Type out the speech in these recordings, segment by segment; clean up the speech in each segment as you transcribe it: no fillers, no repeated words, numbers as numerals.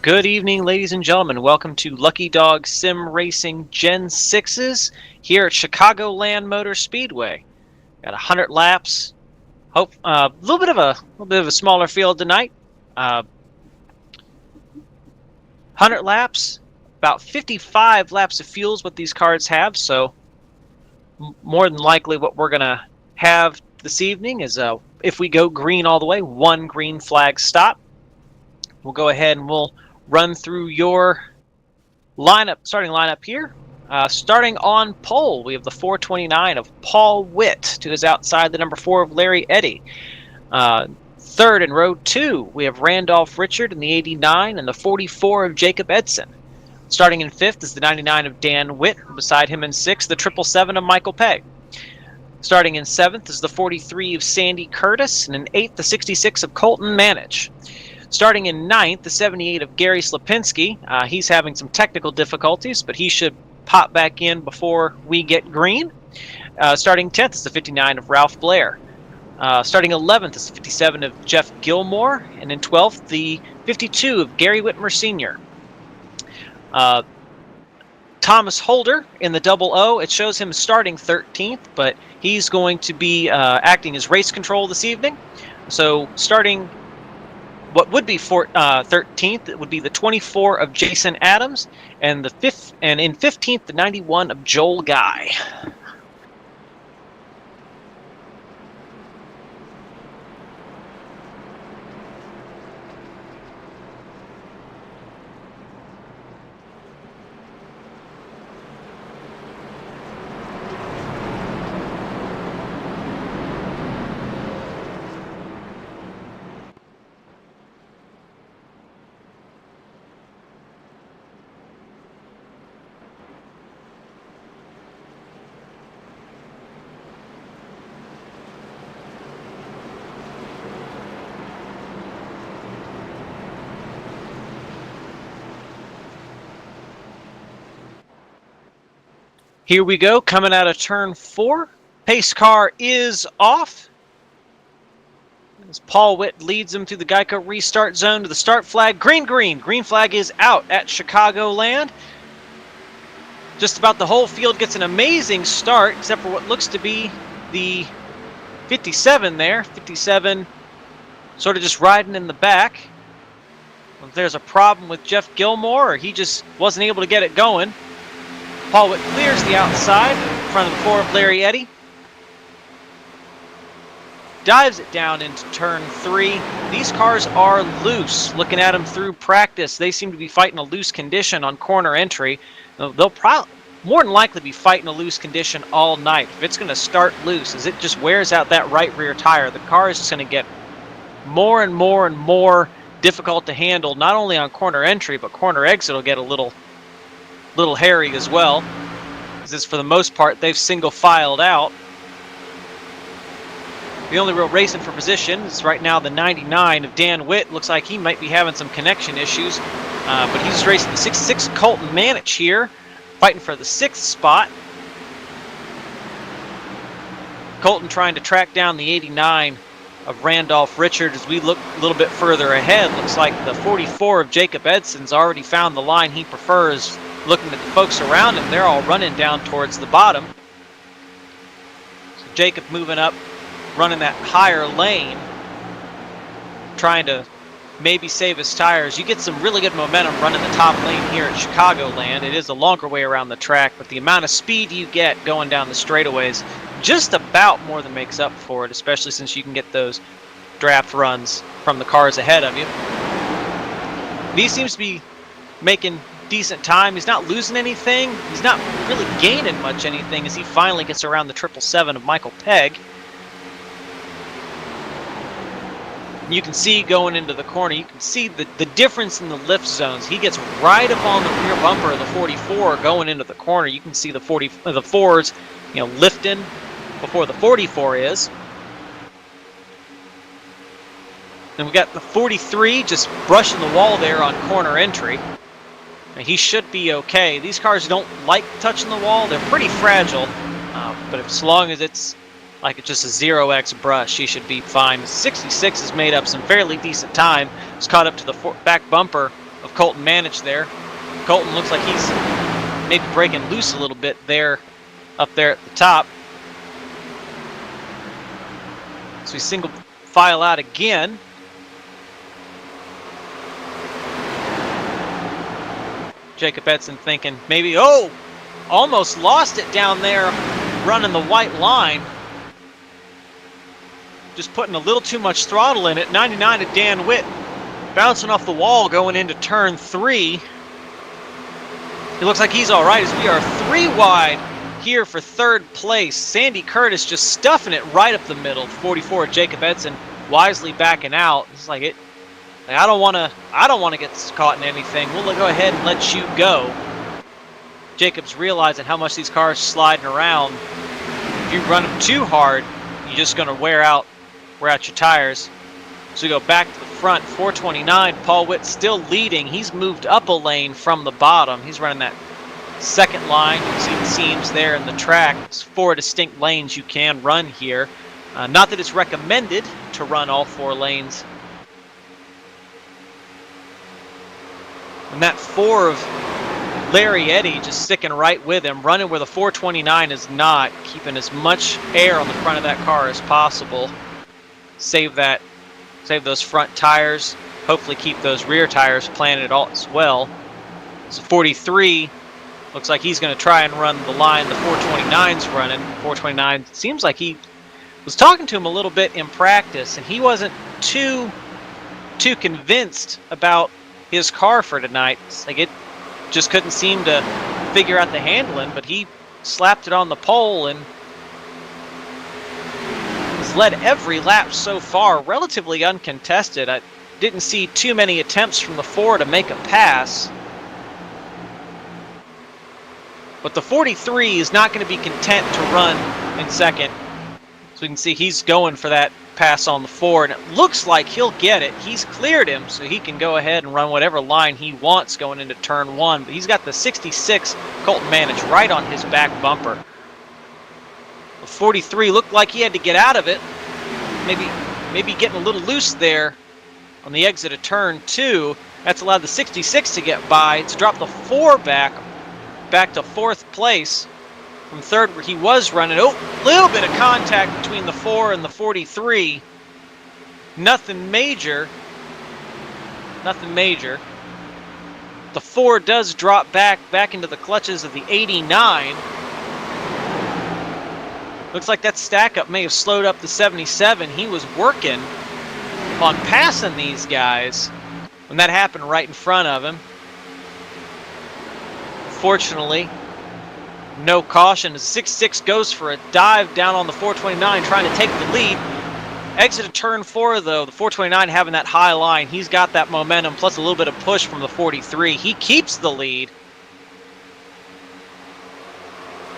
Good evening, ladies and gentlemen. Welcome to Lucky Dog Sim Racing Gen 6s here at Chicagoland Motor Speedway. Got 100 laps. Hope a little bit of a smaller field tonight. 100 laps, about 55 laps of fuel is what these cars have. So more than likely, what we're gonna have this evening is if we go green all the way, one green flag stop. We'll go ahead and we'll run through your starting lineup here. Starting on pole, we have the 429 of Paul Witt to his outside, the number 4 of Larry Eddy. Third in row 2, we have Randolph Richard in the 89 and the 44 of Jacob Edson. Starting in 5th is the 99 of Dan Witt. Beside him in 6th, the 777 of Michael Pegg. Starting in 7th is the 43 of Sandy Curtis, and in 8th, the 66 of Colton Manich. Starting in 9th, the 78 of Gary Slapinski. He's having some technical difficulties, but he should pop back in before we get green. Starting 10th is the 59 of Ralph Blair. Starting 11th is the 57 of Jeff Gilmore. And in 12th, the 52 of Gary Whitmer Sr. Thomas Holder in the 00. It shows him starting 13th, but he's going to be acting as race control this evening. So starting what would be 13th, it would be the 24 of Jason Adams, and in 15th, the 91 of Joel Guy. Here we go, coming out of turn 4. Pace car is off. As Paul Witt leads him through the Geico restart zone to the start flag. Green. Green flag is out at Chicagoland. Just about the whole field gets an amazing start, except for what looks to be the 57 there. 57 sort of just riding in the back. If there's a problem with Jeff Gilmore, or he just wasn't able to get it going. Paul Witt clears the outside in front of the 4 of Larry Eddy. Dives it down into turn 3. These cars are loose. Looking at them through practice, they seem to be fighting a loose condition on corner entry. They'll probably more than likely be fighting a loose condition all night. If it's going to start loose, as it just wears out that right rear tire, the car is just going to get more and more difficult to handle, not only on corner entry, but corner exit will get a little hairy as well, because for the most part they've single filed out. The only real racing for position is right now the 99 of Dan Witt. Looks like he might be having some connection issues, but he's racing the 66 Colton Manich here, fighting for the 6th spot. Colton trying to track down the 89 of Randolph Richard. As we look a little bit further ahead, looks like the 44 of Jacob Edson's already found the line he prefers. Looking at the folks around him, they're all running down towards the bottom. So Jacob moving up, running that higher lane, trying to maybe save his tires. You get some really good momentum running the top lane here at Chicagoland. It is a longer way around the track, but the amount of speed you get going down the straightaways just about more than makes up for it, especially since you can get those draft runs from the cars ahead of you. He seems to be making decent time. He's not losing anything. He's not really gaining much anything as he finally gets around the 777 of Michael Pegg. You can see going into the corner, you can see the difference in the lift zones. He gets right up on the rear bumper of the 44 going into the corner. You can see the 4s, lifting before the 44 is. And we got the 43 just brushing the wall there on corner entry. And he should be okay. These cars don't like touching the wall. They're pretty fragile. But as long as it's like it's just a 0x brush, he should be fine. 66 has made up some fairly decent time. He's caught up to the back bumper of Colton Manich there. Colton looks like he's maybe breaking loose a little bit there, up there at the top. So we single file out again. Jacob Edson thinking maybe, oh, almost lost it down there running the white line. Just putting a little too much throttle in it. 99 to Dan Witt, bouncing off the wall going into turn 3. It looks like he's all right as we are 3 wide here for 3rd place. Sandy Curtis just stuffing it right up the middle. 44, Jacob Edson wisely backing out. It's like it. I don't want to get caught in anything. We'll go ahead and let you go. Jacob's realizing how much these cars are sliding around. If you run them too hard, you're just going to wear out your tires. So we go back to the front. 429, Paul Witt still leading. He's moved up a lane from the bottom. He's running that second line. You can see the seams there in the track. It's 4 distinct lanes you can run here. Not that it's recommended to run all 4 lanes. And that 4 of Larry Eddy just sticking right with him, running where the 429 is not, keeping as much air on the front of that car as possible. Save those front tires. Hopefully keep those rear tires planted all as well. So 43 looks like he's going to try and run the line the 429's running. 429 seems like he was talking to him a little bit in practice, and he wasn't too convinced about his car for tonight. It's like it just couldn't seem to figure out the handling, but he slapped it on the pole and has led every lap so far, relatively uncontested. I didn't see too many attempts from the 4 to make a pass. But the 43 is not going to be content to run in second. So we can see he's going for that pass on the 4, and it looks like he'll get it. He's cleared him, so he can go ahead and run whatever line he wants going into turn 1. But he's got the 66 Colton Manich right on his back bumper. The 43 looked like he had to get out of it. Maybe getting a little loose there on the exit of turn 2. That's allowed the 66 to get by. It's dropped the 4 back to 4th place from 3rd where he was running. Oh, little bit of contact between the 4 and the 43. Nothing major. Nothing major. The 4 does drop back into the clutches of the 89. Looks like that stack up may have slowed up the 77. He was working on passing these guys when that happened right in front of him. Fortunately, no caution. 6-6 goes for a dive down on the 429, trying to take the lead. Exit of turn 4, though, the 429 having that high line. He's got that momentum, plus a little bit of push from the 43. He keeps the lead.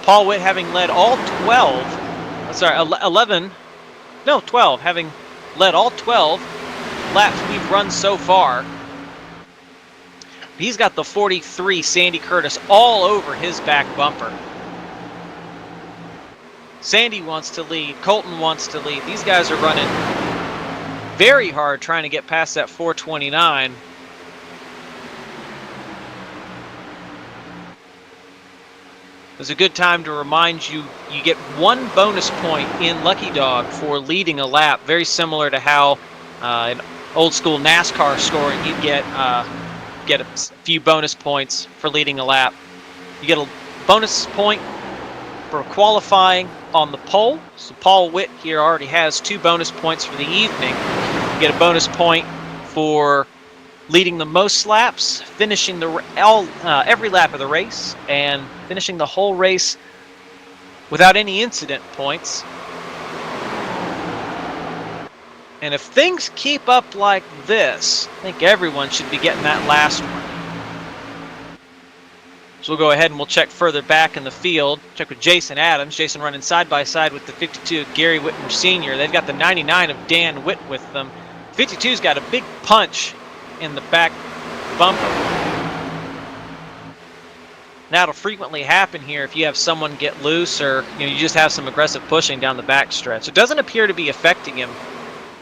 Paul Witt having led all 12, having led all 12 laps we've run so far. He's got the 43, Sandy Curtis, all over his back bumper. Sandy wants to lead. Colton wants to lead. These guys are running very hard trying to get past that 429. It's a good time to remind you, you get 1 bonus point in Lucky Dog for leading a lap. Very similar to how in old school NASCAR scoring, you'd get a few bonus points for leading a lap. You get a bonus point for qualifying on the pole. So Paul Witt here already has 2 bonus points for the evening. You get a bonus point for leading the most laps, finishing every lap of the race, and finishing the whole race without any incident points. And if things keep up like this, I think everyone should be getting that last one. So we'll go ahead and we'll check further back in the field. Check with Jason Adams. Jason running side by side with the 52 of Gary Whitmer Sr. They've got the 99 of Dan Witt with them. 52's got a big punch in the back bumper. That'll frequently happen here if you have someone get loose or you just have some aggressive pushing down the back stretch. It doesn't appear to be affecting him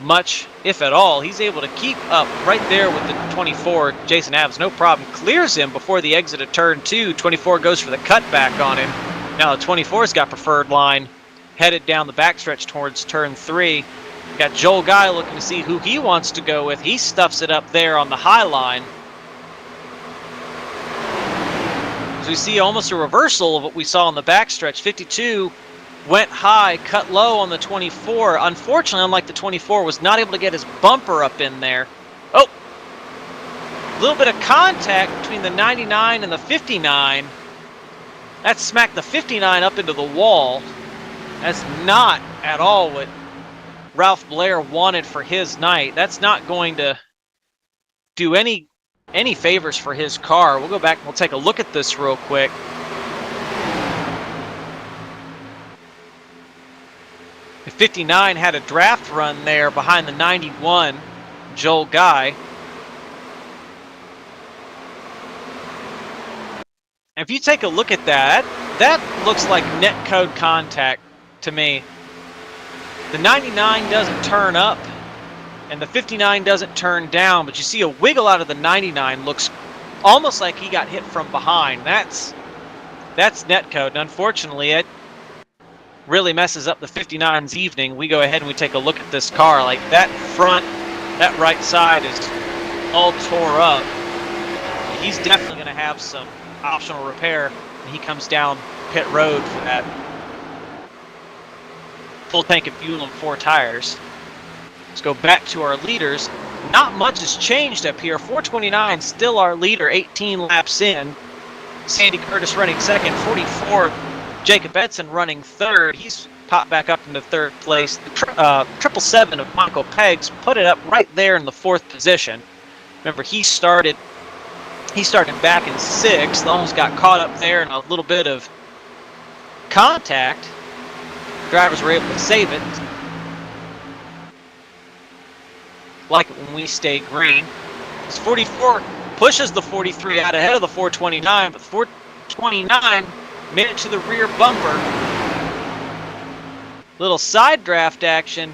much, if at all. He's able to keep up right there with the 24, Jason Adams, no problem. Clears him before the exit of turn 2. 24 goes for the cutback on him. Now the 24's got preferred line, headed down the backstretch towards turn 3. Got Joel Guy looking to see who he wants to go with. He stuffs it up there on the high line. As we see almost a reversal of what we saw on the backstretch. 52 went high, cut low on the 24. Unfortunately, unlike the 24, was not able to get his bumper up in there. Oh! A little bit of contact between the 99 and the 59. That smacked the 59 up into the wall. That's not at all what Ralph Blair wanted for his night. That's not going to do any favors for his car. We'll go back and we'll take a look at this real quick. The 59 had a draft run there behind the 91, Joel Guy. If you take a look at that, that looks like net code contact to me. The 99 doesn't turn up, and the 59 doesn't turn down, but you see a wiggle out of the 99. Looks almost like he got hit from behind. That's net code, and unfortunately, it really messes up the 59's evening. We go ahead and we take a look at this car. Like, that front, that right side is all tore up. He's definitely going to have some optional repair when he comes down pit road for that. Full tank of fuel and 4 tires. Let's go back to our leaders. Not much has changed up here. 429 still our leader, 18 laps in. Sandy Curtis running second, 44. Jacob Edson running third. He's popped back up into third place. The 777 of Michael Peggs put it up right there in the 4th position. Remember, he started back in 6th. Almost got caught up there in a little bit of contact. Drivers were able to save it. Like it when we stay green. This 44 pushes the 43 out ahead of the 429, but the 429 made it to the rear bumper. Little side draft action.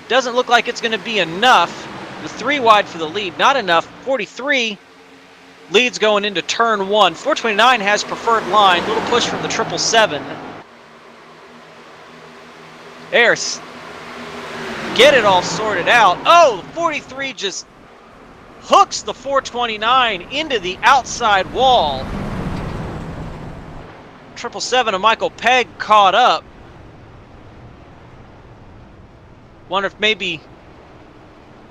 Doesn't look like it's going to be enough. The 3 wide for the lead, not enough. 43 leads going into turn 1. 429 has preferred line. Little push from the 777. There's get it all sorted out. Oh, the 43 just hooks the 429 into the outside wall. 777 of Michael Pegg caught up. Wonder if maybe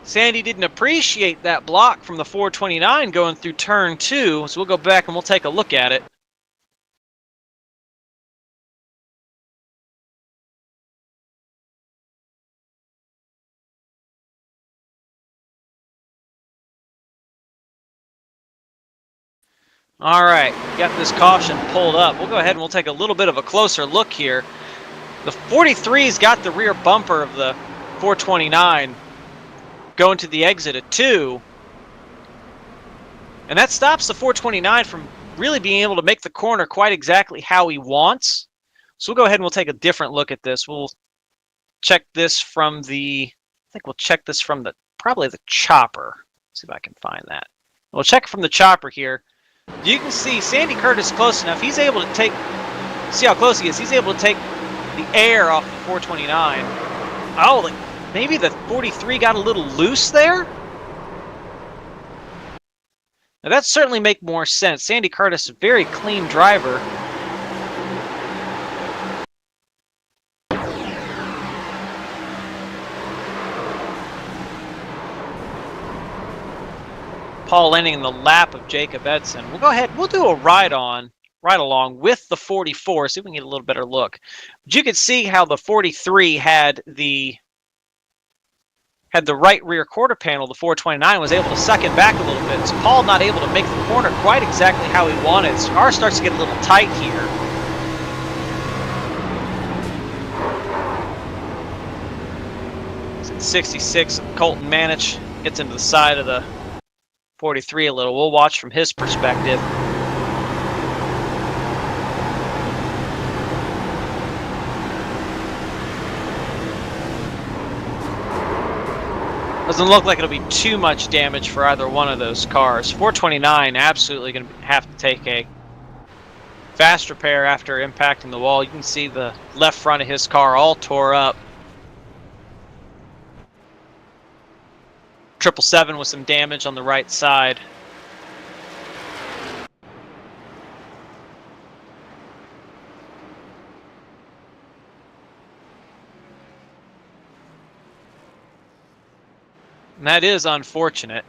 Sandy didn't appreciate that block from the 429 going through turn 2. So we'll go back and we'll take a look at it. All right, got this caution pulled up. We'll go ahead and we'll take a little bit of a closer look here. The 43's got the rear bumper of the 429 going to the exit at 2. And that stops the 429 from really being able to make the corner quite exactly how he wants. So we'll go ahead and we'll take a different look at this. We'll check this from the, I think we'll check this from the, probably the chopper. Let's see if I can find that. We'll check from the chopper here. You can see Sandy Curtis close enough. He's able to take, see how close he is. He's able to take the air off the 429. Oh, like maybe the 43 got a little loose there? Now that certainly make more sense. Sandy Curtis, a very clean driver. Paul ending in the lap of Jacob Edson. We'll go ahead, we'll do a ride along with the 44, see if we can get a little better look. But you can see how the 43 had the right rear quarter panel. The 429 was able to suck it back a little bit. So Paul not able to make the corner quite exactly how he wanted. So car starts to get a little tight here. It's at 66. Colton Manich gets into the side of the 43 a little. We'll watch from his perspective. Doesn't look like it'll be too much damage for either one of those cars. 429 absolutely going to have to take a fast repair after impacting the wall. You can see the left front of his car all tore up. 777 with some damage on the right side. And that is unfortunate.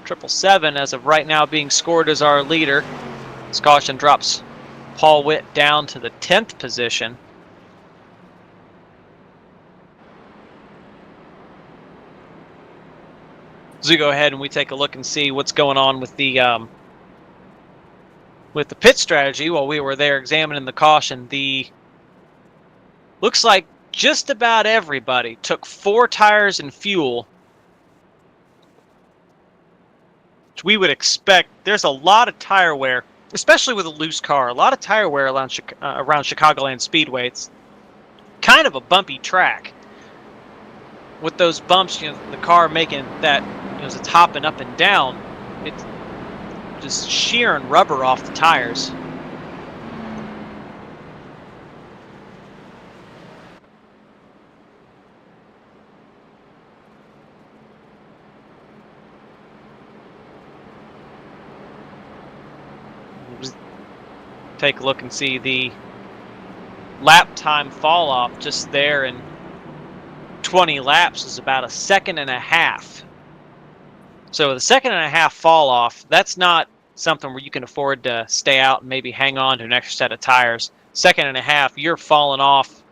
Triple seven, as of right now, being scored as our leader. This caution drops Paul Witt down to the 10th position. So we go ahead and we take a look and see what's going on with the pit strategy while we were there examining the caution. Looks like just about everybody took 4 tires and fuel, which we would expect. There's a lot of tire wear, especially with a loose car. A lot of tire wear around Chicagoland Speedway. It's kind of a bumpy track. With those bumps, the car making that, as it's hopping up and down, it's just shearing rubber off the tires. Take a look and see the lap time fall off just there in 20 laps is about 1.5 seconds. So the 1.5 seconds fall off, that's not something where you can afford to stay out and maybe hang on to an extra set of tires. 1.5 seconds, you're falling off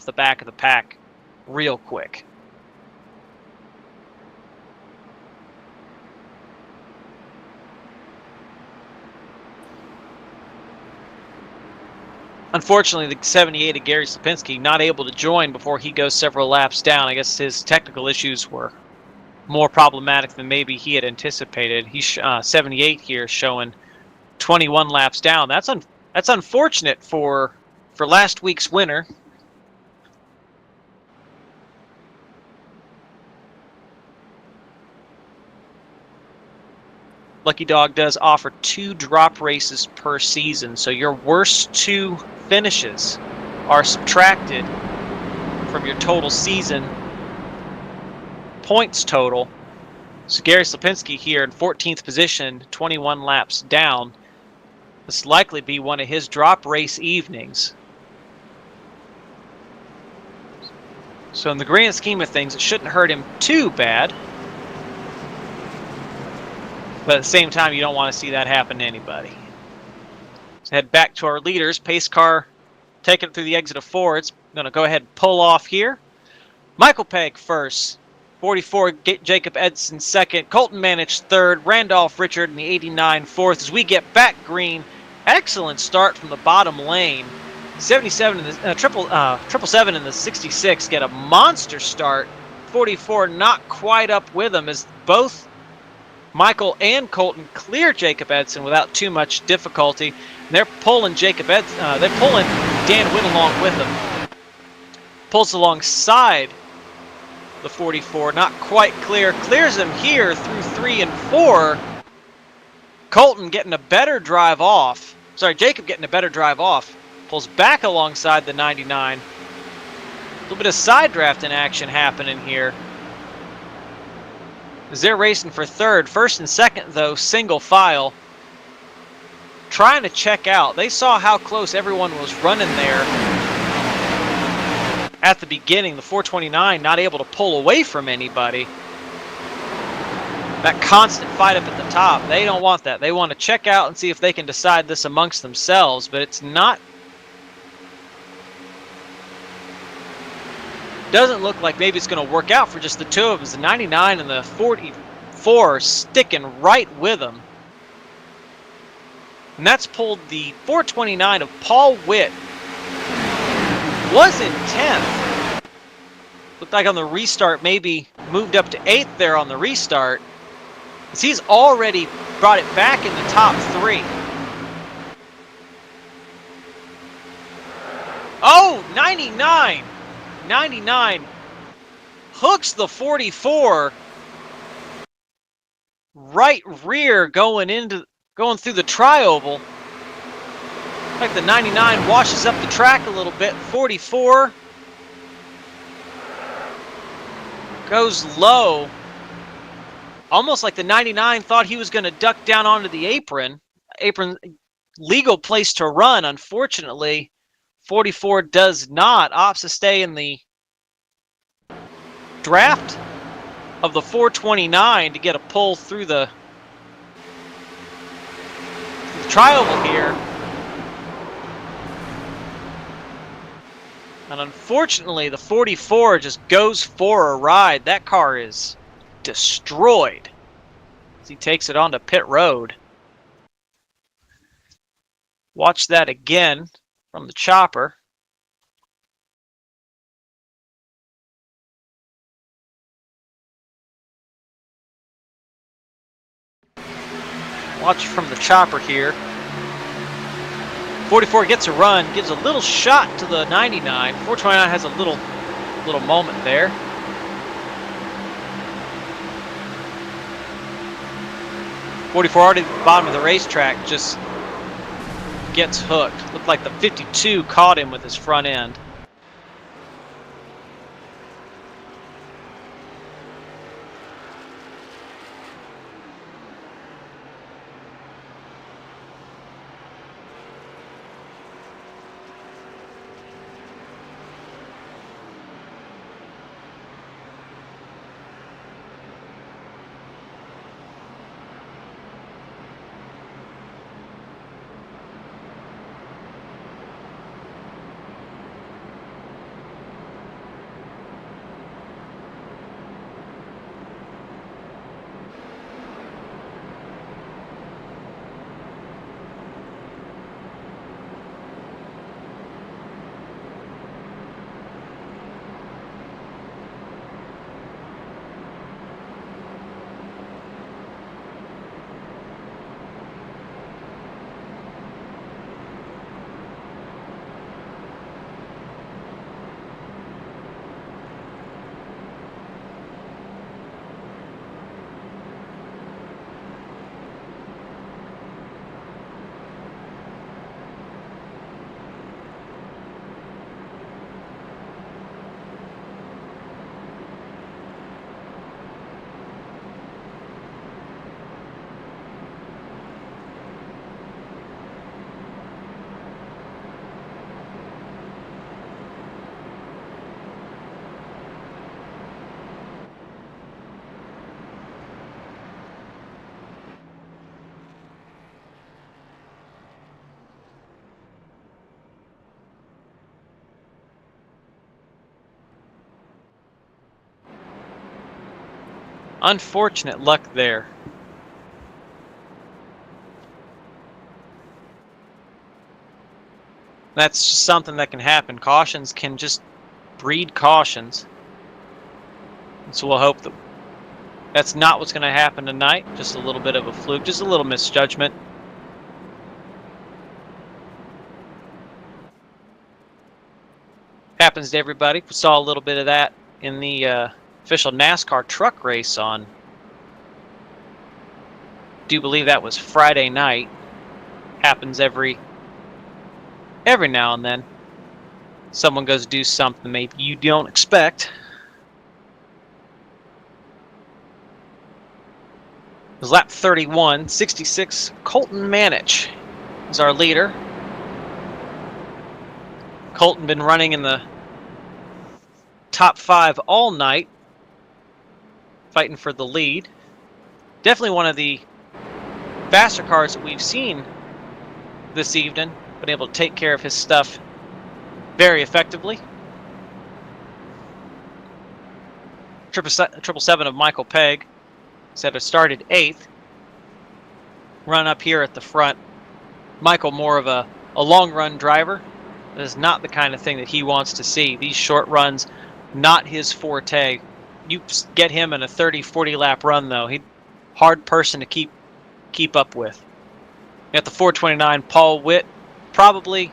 the back of the pack real quick. Unfortunately, the 78 of Gary Slipinski not able to join before he goes several laps down. I guess his technical issues were more problematic than maybe he had anticipated. He's 78 here, showing 21 laps down. That's unfortunate for last week's winner. Lucky Dog does offer 2 drop races per season, so your worst 2 finishes are subtracted from your total season points total. So Gary Slipinski here in 14th position, 21 laps down. This will likely be one of his drop race evenings. So in the grand scheme of things, it shouldn't hurt him too bad. But at the same time, you don't want to see that happen to anybody. Let's head back to our leaders. Pace car taking it through the exit of 4. It's going to go ahead and pull off here. Michael Pegg first. 44, Jacob Edson second. Colton Manich third. Randolph Richard in the 89 fourth. As we get back green, excellent start from the bottom lane. 77 in the 777 in the 66 get a monster start. 44 not quite up with them as both Michael and Colton clear Jacob Edson without too much difficulty. And they're pulling Jacob Edson. They're pulling Dan Witt along with them. Pulls alongside the 44, not quite clear. Clears him here through 3 and 4. Colton getting a better drive off. Sorry, Jacob getting a better drive off. Pulls back alongside the 99. A little bit of side drafting action happening here as they're racing for third. First and second, though, single file. Trying to check out. They saw how close everyone was running there at the beginning. The 429 not able to pull away from anybody. That constant fight up at the top, they don't want that. They want to check out and see if they can decide this amongst themselves, but it's not. Doesn't look like maybe it's going to work out for just the two of them. The 99 and the 44 sticking right with them. And that's pulled the 429 of Paul Witt. Was in 10th. Looked like on the restart maybe moved up to 8th there on the restart. As he's already brought it back in the top 3. Oh, 99. 99 hooks the 44 right rear going through the tri-oval. Like the 99 washes up the track a little bit. 44 goes low. Almost like the 99 thought he was going to duck down onto the apron. Apron, legal place to run. Unfortunately, 44 does not. Opts to stay in the draft of the 429 to get a pull through the tri-oval here. And unfortunately, the 44 just goes for a ride. That car is destroyed as he takes it onto pit road. Watch that again from the chopper. Watch from the chopper here. 44 gets a run, gives a little shot to the 99. 429 has a little moment there. .44 already at the bottom of the racetrack, just gets hooked. Looked like the 52 caught him with his front end. Unfortunate luck there. That's just something that can happen. Cautions can just breed cautions. And so we'll hope that that's not what's going to happen tonight. Just a little bit of a fluke, just a little misjudgment. Happens to everybody. We saw a little bit of that in the official NASCAR truck race on, do believe that was Friday night. Happens every now and then. Someone goes do something maybe you don't expect. It was lap 31, 66. Colton Manich is our leader. Colton been running in the top 5 all night, fighting for the lead. Definitely one of the faster cars that we've seen this evening. Been able to take care of his stuff very effectively. 777 of Michael Pegg said it started 8th. Run up here at the front. Michael, more of a long run driver. That is not the kind of thing that he wants to see. These short runs, not his forte. You get him in a 30-40 lap run though. He's a hard person to keep up with. At the 429, Paul Witt, probably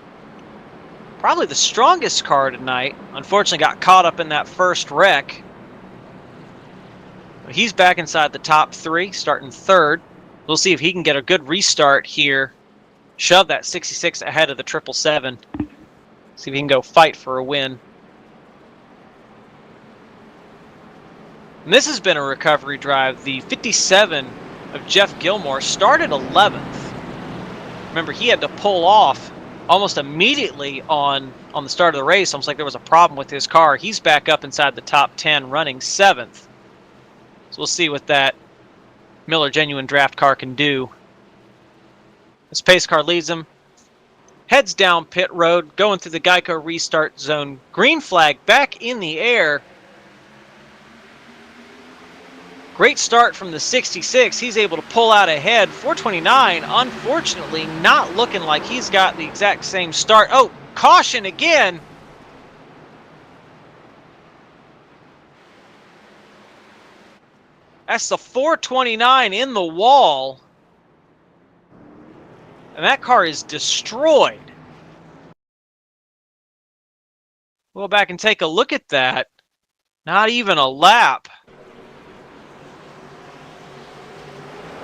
probably the strongest car tonight. Unfortunately got caught up in that first wreck. He's back inside the top 3, starting 3rd. We'll see if he can get a good restart here. Shove that 66 ahead of the 777. See if he can go fight for a win. And this has been a recovery drive. The 57 of Jeff Gilmore started 11th. Remember, he had to pull off almost immediately on the start of the race. Almost like there was a problem with his car. He's back up inside the top 10, running 7th. So we'll see what that Miller Genuine Draft car can do. This pace car leads him. Heads down pit road, going through the Geico restart zone. Green flag back in the air. Great start from the 66. He's able to pull out ahead. 429, unfortunately, not looking like he's got the exact same start. Oh, caution again. That's the 429 in the wall. And that car is destroyed. We'll go back and take a look at that. Not even a lap.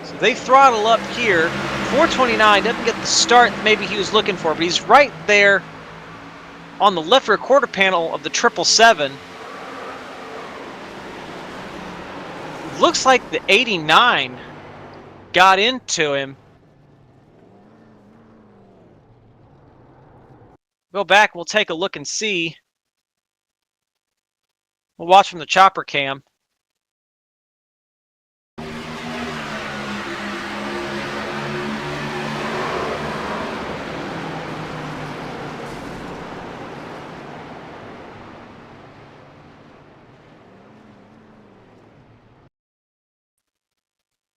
So they throttle up here. 429 doesn't get the start maybe he was looking for, but he's right there on the left rear quarter panel of the 777. Looks like the 89 got into him. Go back, we'll take a look and see. We'll watch from the chopper cam.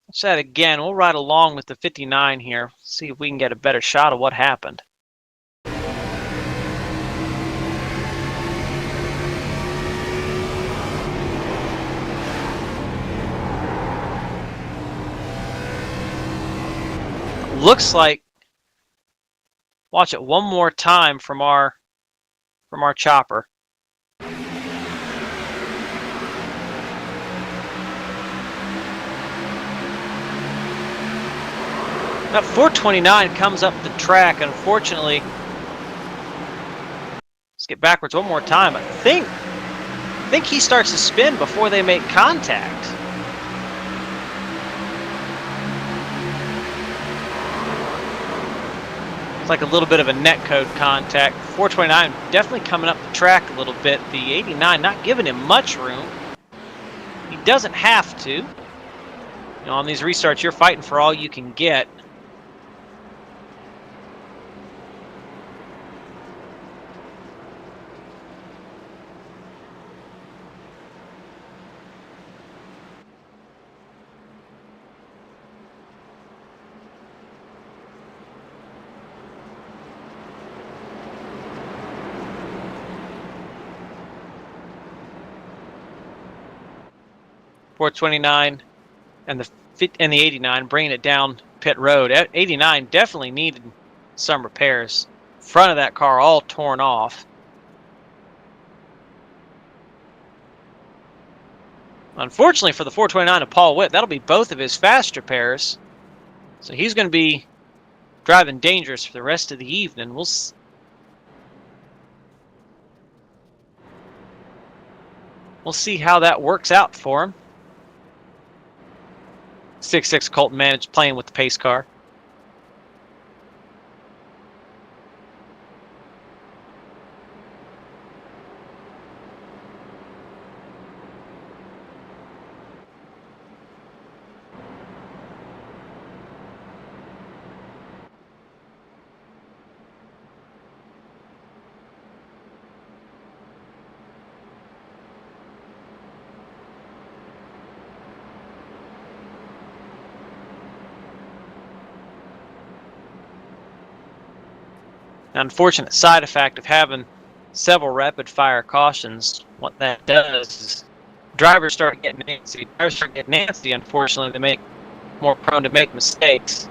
Let's try that again. We'll ride along with the 59 here. See if we can get a better shot of what happened. Looks like, watch it one more time from our chopper. That 429 comes up the track. Unfortunately, let's get backwards one more time. I think he starts to spin before they make contact. It's like a little bit of a netcode contact. 429 definitely coming up the track a little bit. The 89 not giving him much room. He doesn't have to. You know, on these restarts, you're fighting for all you can get. .429 and the 89 bringing it down pit road. 89 definitely needed some repairs. Front of that car all torn off. Unfortunately for the 429 of Paul Witt, that'll be both of his fast repairs. So he's going to be driving dangerous for the rest of the evening. We'll see how that works out for him. 6-6 Colton managed playing with the pace car. The unfortunate side effect of having several rapid fire cautions, what that does is drivers start getting antsy. Unfortunately, they make more prone to make mistakes.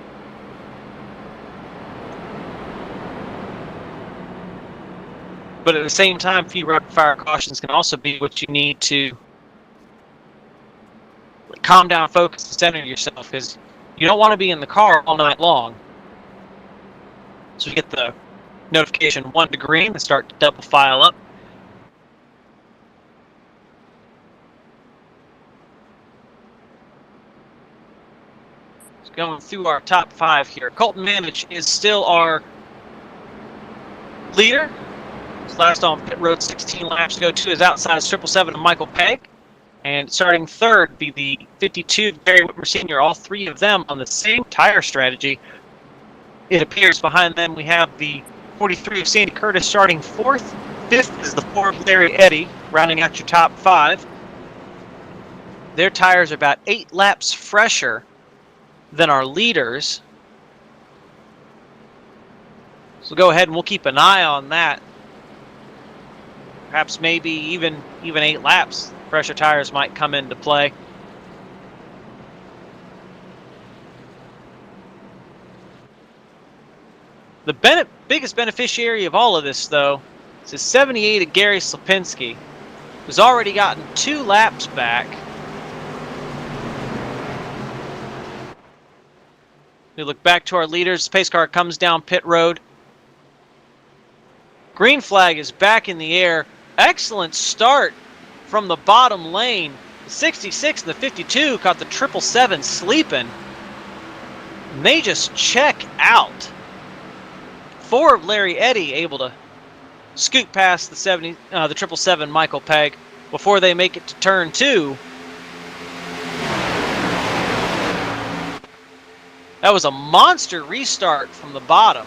But at the same time, a few rapid fire cautions can also be what you need to calm down, focus, and center yourself, because you don't want to be in the car all night long. So you get the notification 1 to green and start to double file up. So going through our top 5 here. Colton Manage is still our leader. His last on pit road, 16 laps to go. 2 is outside of 777 and Michael Pegg. And starting third be the 52 Gary Whitmer Sr. All 3 of them on the same tire strategy. It appears behind them we have the 43 of Sandy Curtis starting 4th. 5th is the 4 of Larry Eddy, rounding out your top 5. Their tires are about 8 laps fresher than our leaders. So go ahead and we'll keep an eye on that. Perhaps maybe even 8 laps. Fresher tires might come into play. The biggest beneficiary of all of this, though, is the 78 of Gary Slipinski, who's already gotten 2 laps back. We look back to our leaders. The pace car comes down pit road. Green flag is back in the air. Excellent start from the bottom lane. The 66 and the 52 caught the 777 sleeping. And they just check out. 4 of Larry Eddy able to scoot past the 777 Michael Pegg before they make it to turn 2. That was a monster restart from the bottom.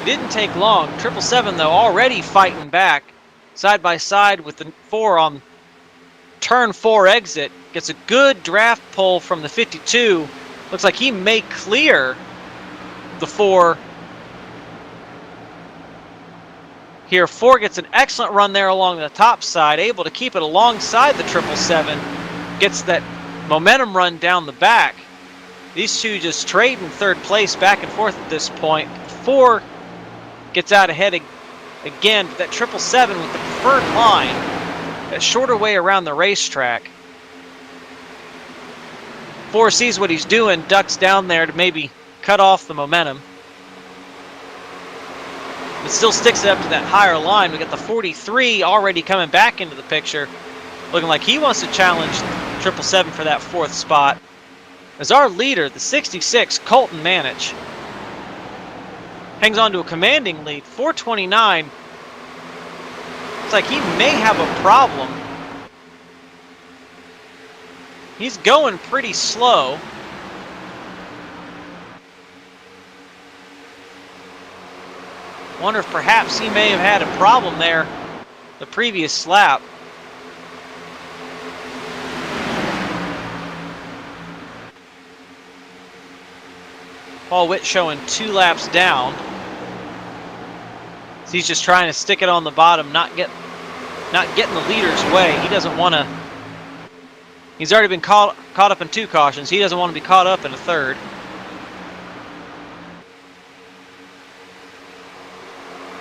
It didn't take long. 777 though already fighting back side by side with the 4 on turn 4 exit. Gets a good draft pull from the 52. Looks like he may clear the 4. Here, 4 gets an excellent run there along the top side, able to keep it alongside the 777. Gets that momentum run down the back. These two just trade in third place back and forth at this point. 4 gets out ahead again, but that 777 with the preferred line, that shorter way around the racetrack. 4 sees what he's doing, ducks down there to maybe cut off the momentum. But still sticks it up to that higher line. We got the 43 already coming back into the picture, looking like he wants to challenge 777 for that 4th spot. As our leader, the 66, Colton Manage, hangs on to a commanding lead, 429. It's like he may have a problem. He's going pretty slow. Wonder if perhaps he may have had a problem there the previous lap. Paul Witt showing 2 laps down. So he's just trying to stick it on the bottom, not getting the leader's way. He doesn't want to. He's already been caught up in 2 cautions. He doesn't want to be caught up in a 3rd.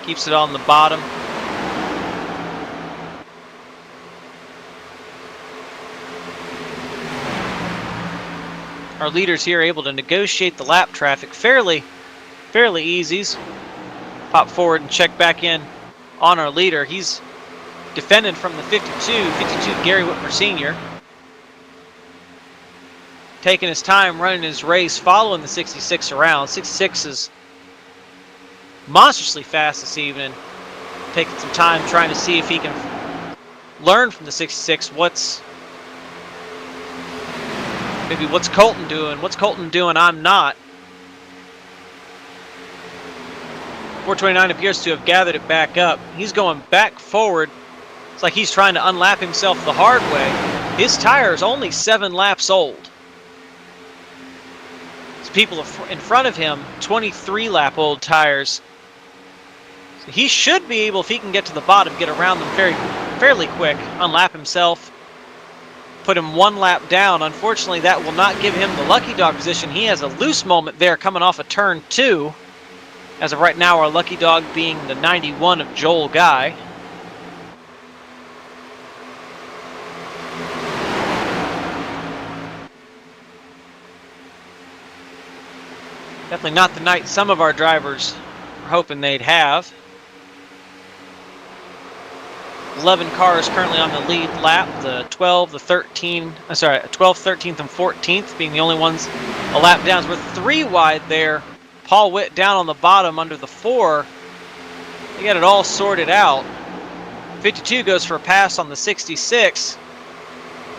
Keeps it on the bottom. Our leaders here are able to negotiate the lap traffic fairly easy. Pop forward and check back in on our leader. He's defending from the 52 Gary Whitmer Sr. Taking his time, running his race, following the 66 around. 66 is monstrously fast this evening. Taking some time trying to see if he can learn from the 66 what's Colton doing. What's Colton doing I'm not. 429 appears to have gathered it back up. He's going back forward. It's like he's trying to unlap himself the hard way. His tire is only 7 laps old. There's people in front of him, 23 lap old tires. So he should be able, if he can get to the bottom, get around them fairly quick, unlap himself, put him 1 lap down. Unfortunately, that will not give him the lucky dog position. He has a loose moment there coming off of turn 2. As of right now, our lucky dog being the 91 of Joel Guy. Definitely not the night some of our drivers were hoping they'd have. 11 cars currently on the lead lap. The 12, the 13, 12th, 13th, and 14th being the only ones a lap down. We're 3 wide there. Paul Witt down on the bottom under the 4. They got it all sorted out. 52 goes for a pass on the 66.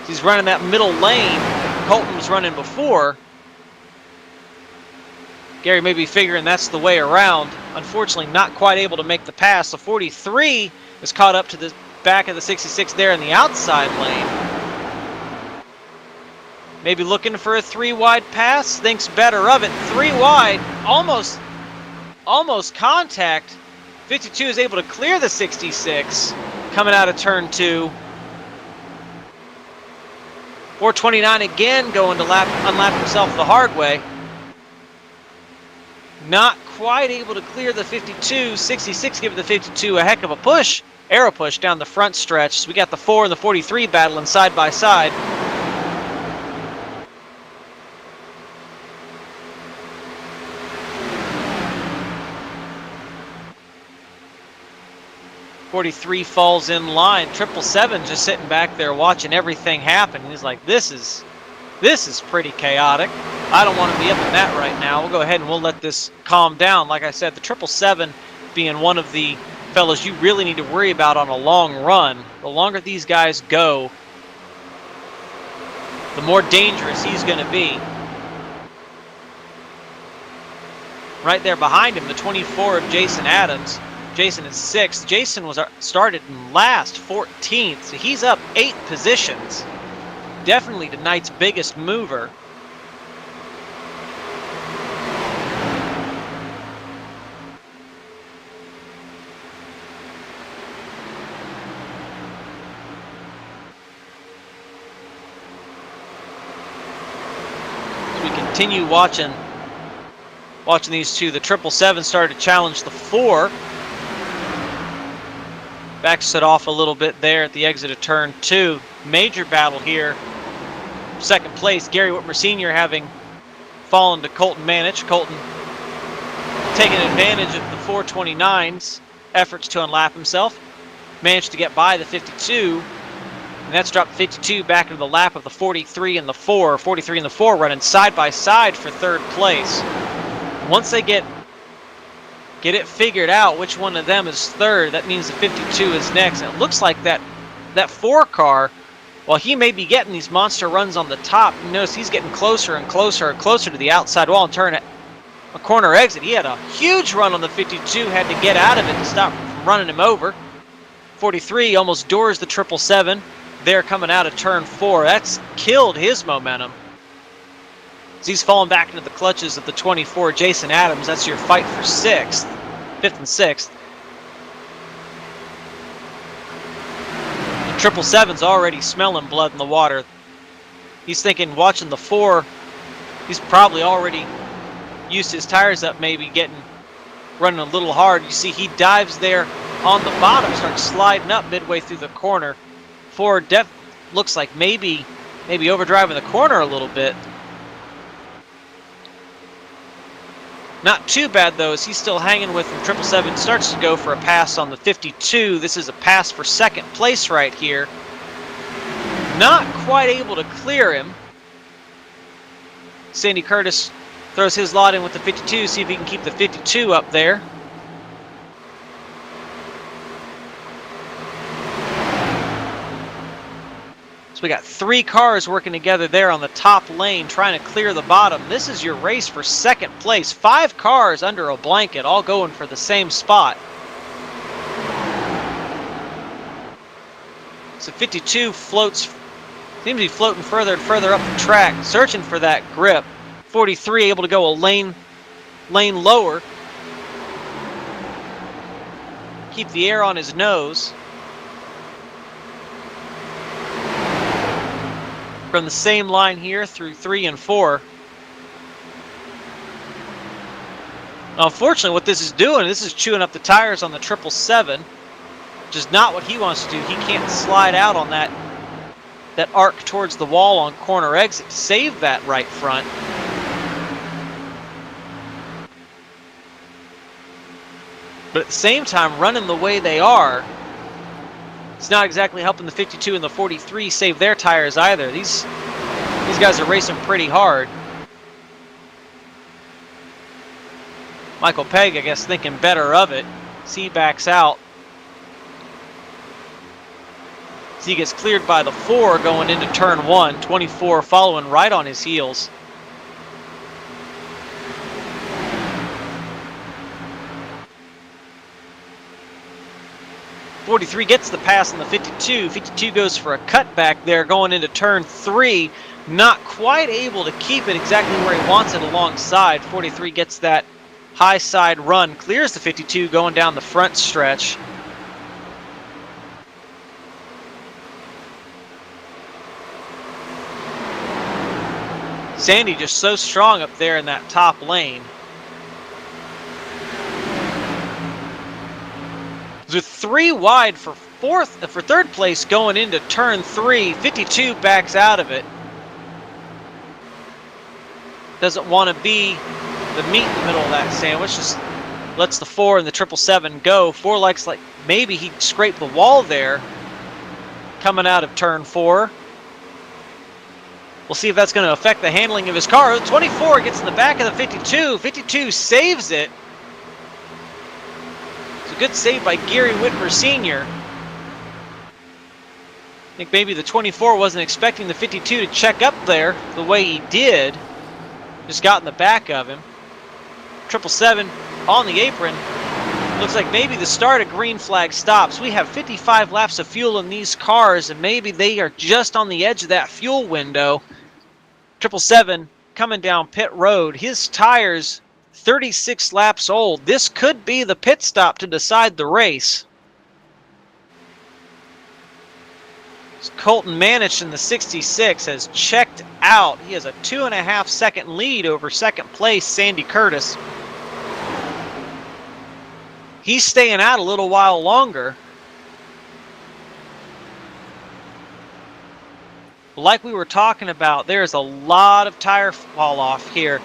He's running that middle lane. Colton was running before. Gary may be figuring that's the way around. Unfortunately, not quite able to make the pass. The 43 is caught up to the back of the 66 there in the outside lane. Maybe looking for a 3 wide pass. Thinks better of it. 3 wide. Almost contact. 52 is able to clear the 66 coming out of turn 2. 429 again going to unlap himself the hard way. Not quite able to clear the 52. 66 giving the 52 a heck of a push. Arrow push down the front stretch. So we got the 4 and the 43 battling side by side. .43 falls in line. 777 just sitting back there watching everything happen. He's like, this is pretty chaotic. I don't want to be up in that right now. We'll go ahead and we'll let this calm down. Like I said, the 777 being one of the fellas you really need to worry about on a long run. The longer these guys go, the more dangerous he's going to be. Right there behind him, the 24 of Jason Adams. Jason is 6th. Jason was started in last, 14th, so he's up 8 positions. Definitely tonight's biggest mover. As we continue watching these two, the 777 started to challenge the 4. Backs it off a little bit there at the exit of turn 2. Major battle here. Second place, Gary Whitmer Sr. having fallen to Colton Manich. Colton taking advantage of the 429's efforts to unlap himself. Managed to get by the 52. And that's dropped 52 back into the lap of the 43 and the 4. 43 and the 4 running side by side for 3rd place. Once they get it figured out which one of them is 3rd, that means the 52 is next. And it looks like that 4 car, while he may be getting these monster runs on the top, you notice he's getting closer and closer and closer to the outside wall and turn a corner exit. He had a huge run on the 52, had to get out of it to stop from running him over. 43 almost doors the 777 there coming out of turn 4. That's killed his momentum. As he's fallen back into the clutches of the 24, Jason Adams. That's your fight for 5th and 6th. The 777's already smelling blood in the water. He's thinking, watching the 4, he's probably already used his tires up, maybe running a little hard. You see he dives there on the bottom, starts sliding up midway through the corner. 4 looks like maybe overdriving the corner a little bit. Not too bad, though, as he's still hanging with him. 777 starts to go for a pass on the 52. This is a pass for 2nd place right here. Not quite able to clear him. Sandy Curtis throws his lot in with the 52, see if he can keep the 52 up there. We got 3 cars working together there on the top lane trying to clear the bottom. This is your race for 2nd place. 5 cars under a blanket, all going for the same spot. So 52 seems to be floating further and further up the track, searching for that grip. 43 able to go a lane lower. Keep the air on his nose. From the same line here through 3 and 4. Unfortunately, what this is doing, this is chewing up the tires on the 777, which is not what he wants to do. He can't slide out on that arc towards the wall on corner exit to save that right front. But at the same time, running the way they are, it's not exactly helping the 52 and the 43 save their tires either. These guys are racing pretty hard. Michael Pegg, I guess, thinking better of it. He backs out. So he gets cleared by the 4 going into turn 1. 24 following right on his heels. .43 gets the pass on the 52. 52 goes for a cutback there going into turn 3. Not quite able to keep it exactly where he wants it alongside. 43 gets that high side run, clears the 52 going down the front stretch. Sandy just so strong up there in that top lane. With 3 wide for third place going into turn 3, 52 backs out of it. Doesn't want to be the meat in the middle of that sandwich. Just lets the 4 and the 777 go. 4 likes like maybe he scraped the wall there coming out of turn 4. We'll see if that's going to affect the handling of his car. 24 gets in the back of the 52. 52 saves it. It's a good save by Gary Whitmer Sr. I think maybe the 24 wasn't expecting the 52 to check up there the way he did. Just got in the back of him. 777 on the apron. Looks like maybe the start of green flag stops. We have 55 laps of fuel in these cars, and maybe they are just on the edge of that fuel window. 777 coming down pit road. His tires 36 laps old. This could be the pit stop to decide the race. Colton Manich in the 66 has checked out. He has a 2.5 second lead over second place Sandy Curtis. He's staying out a little while longer. Like we were talking about, there's a lot of tire fall off here.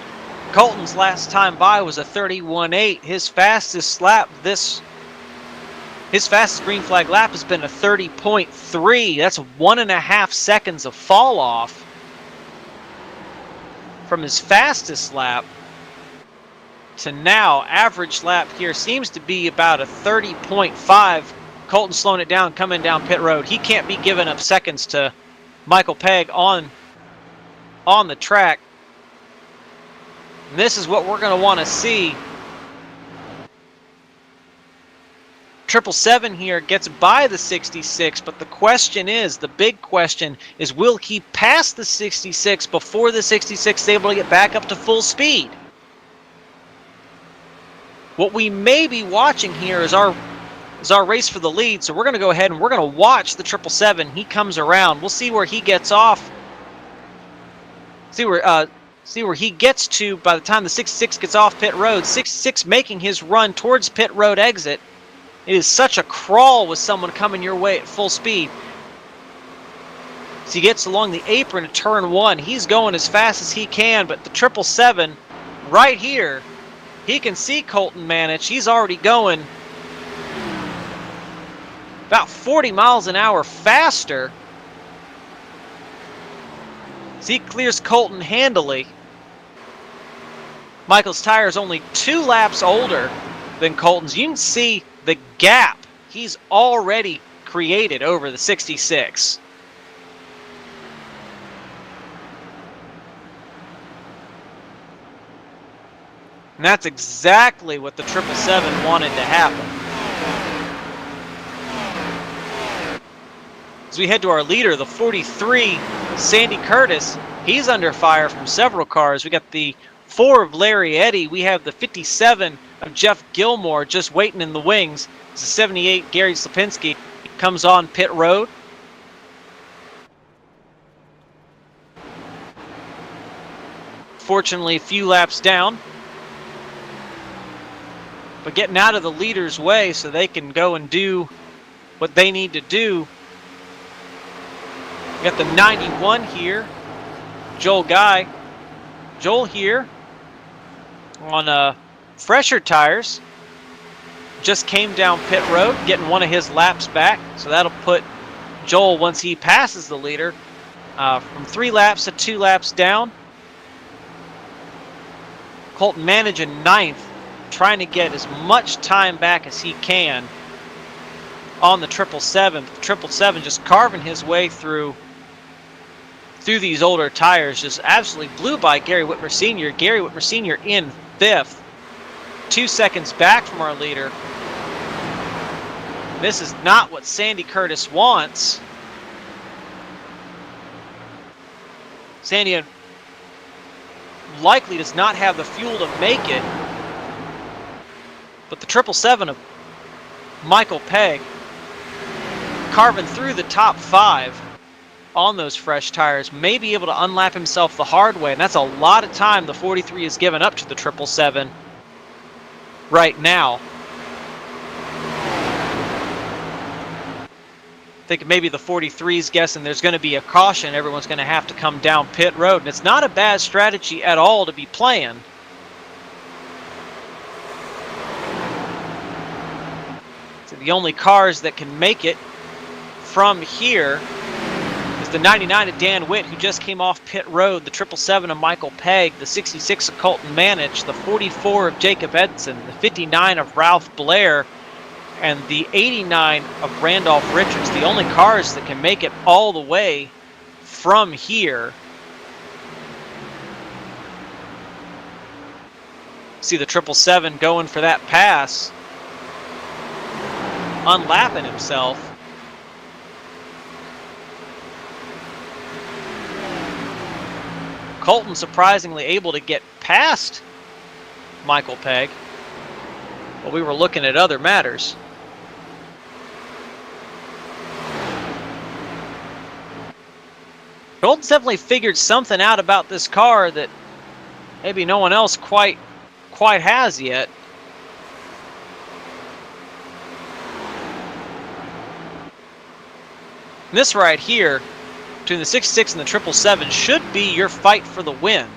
Colton's last time by was a 31.8. His fastest green flag lap has been a 30.3. That's 1.5 seconds of fall off from his fastest lap to now. Average lap here seems to be about a 30.5. Colton slowing it down, coming down pit road. He can't be giving up seconds to Michael Pegg on the track. And this is what we're going to want to see. 777 here gets by the 66, but the big question is, will he pass the 66 before the 66 is able to get back up to full speed? What we may be watching here is our race for the lead, so we're going to go ahead and we're going to watch the 777. He comes around. We'll see where he gets off. See where he gets to by the time the 66 gets off pit road. 66 making his run towards pit road exit. It is such a crawl with someone coming your way at full speed. So he gets along the apron to turn 1. He's going as fast as he can, but the 777 right here, he can see Colton Manich. He's already going about 40 miles an hour faster. So he clears Colton handily. Michael's tire is only 2 laps older than Colton's. You can see the gap he's already created over the 66. And that's exactly what the 777 wanted to happen. As we head to our leader, the 43, Sandy Curtis, he's under fire from several cars. We got the 4 of Larry Eddy. We have the 57 of Jeff Gilmore just waiting in the wings. It's the 78, Gary Slipinski, comes on pit road. Fortunately, a few laps down. but getting out of the leader's way so they can go and do what they need to do. We got the 91 here, Joel Guy. Joel here on fresher tires. Just came down pit road, getting one of his laps back. So that'll put Joel, once he passes the leader, from 3 laps to 2 laps down. Colton managing 9th, trying to get as much time back as he can on the 777. The 777 just carving his way through these older tires, just absolutely blew by Gary Whitmer Sr. Gary Whitmer Sr. in 5th, 2 seconds back from our leader. This is not what Sandy Curtis wants. Sandy likely does not have the fuel to make it, but the 777 of Michael Pegg carving through the top 5 on those fresh tires, may be able to unlap himself the hard way, and that's a lot of time the 43 has given up to the 777 right now. I think maybe the 43's guessing there's going to be a caution. Everyone's going to have to come down pit road, and it's not a bad strategy at all to be playing. So the only cars that can make it from here is the 99 of Dan Witt, who just came off pit road, the 777 of Michael Pegg, the 66 of Colton Manich, the 44 of Jacob Edson, the 59 of Ralph Blair, and the 89 of Randolph Richards. The only cars that can make it all the way from here. See the 777 going for that pass, unlapping himself. Colton surprisingly able to get past Michael Pegg, but we were looking at other matters. Colton's definitely figured something out about this car that maybe no one else quite has yet. This right here, between the 66 and the 777, should be your fight for the win.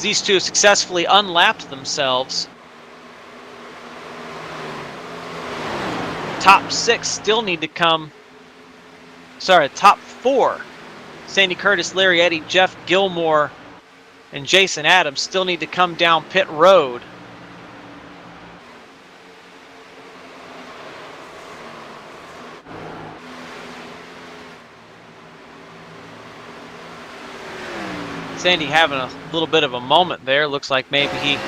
These two successfully unlapped themselves. Top 6 still need to come. Sorry, top 4. Sandy Curtis, Larry Eddy, Jeff Gilmore, and Jason Adams still need to come down pit road. Sandy having a little bit of a moment there. Looks like maybe he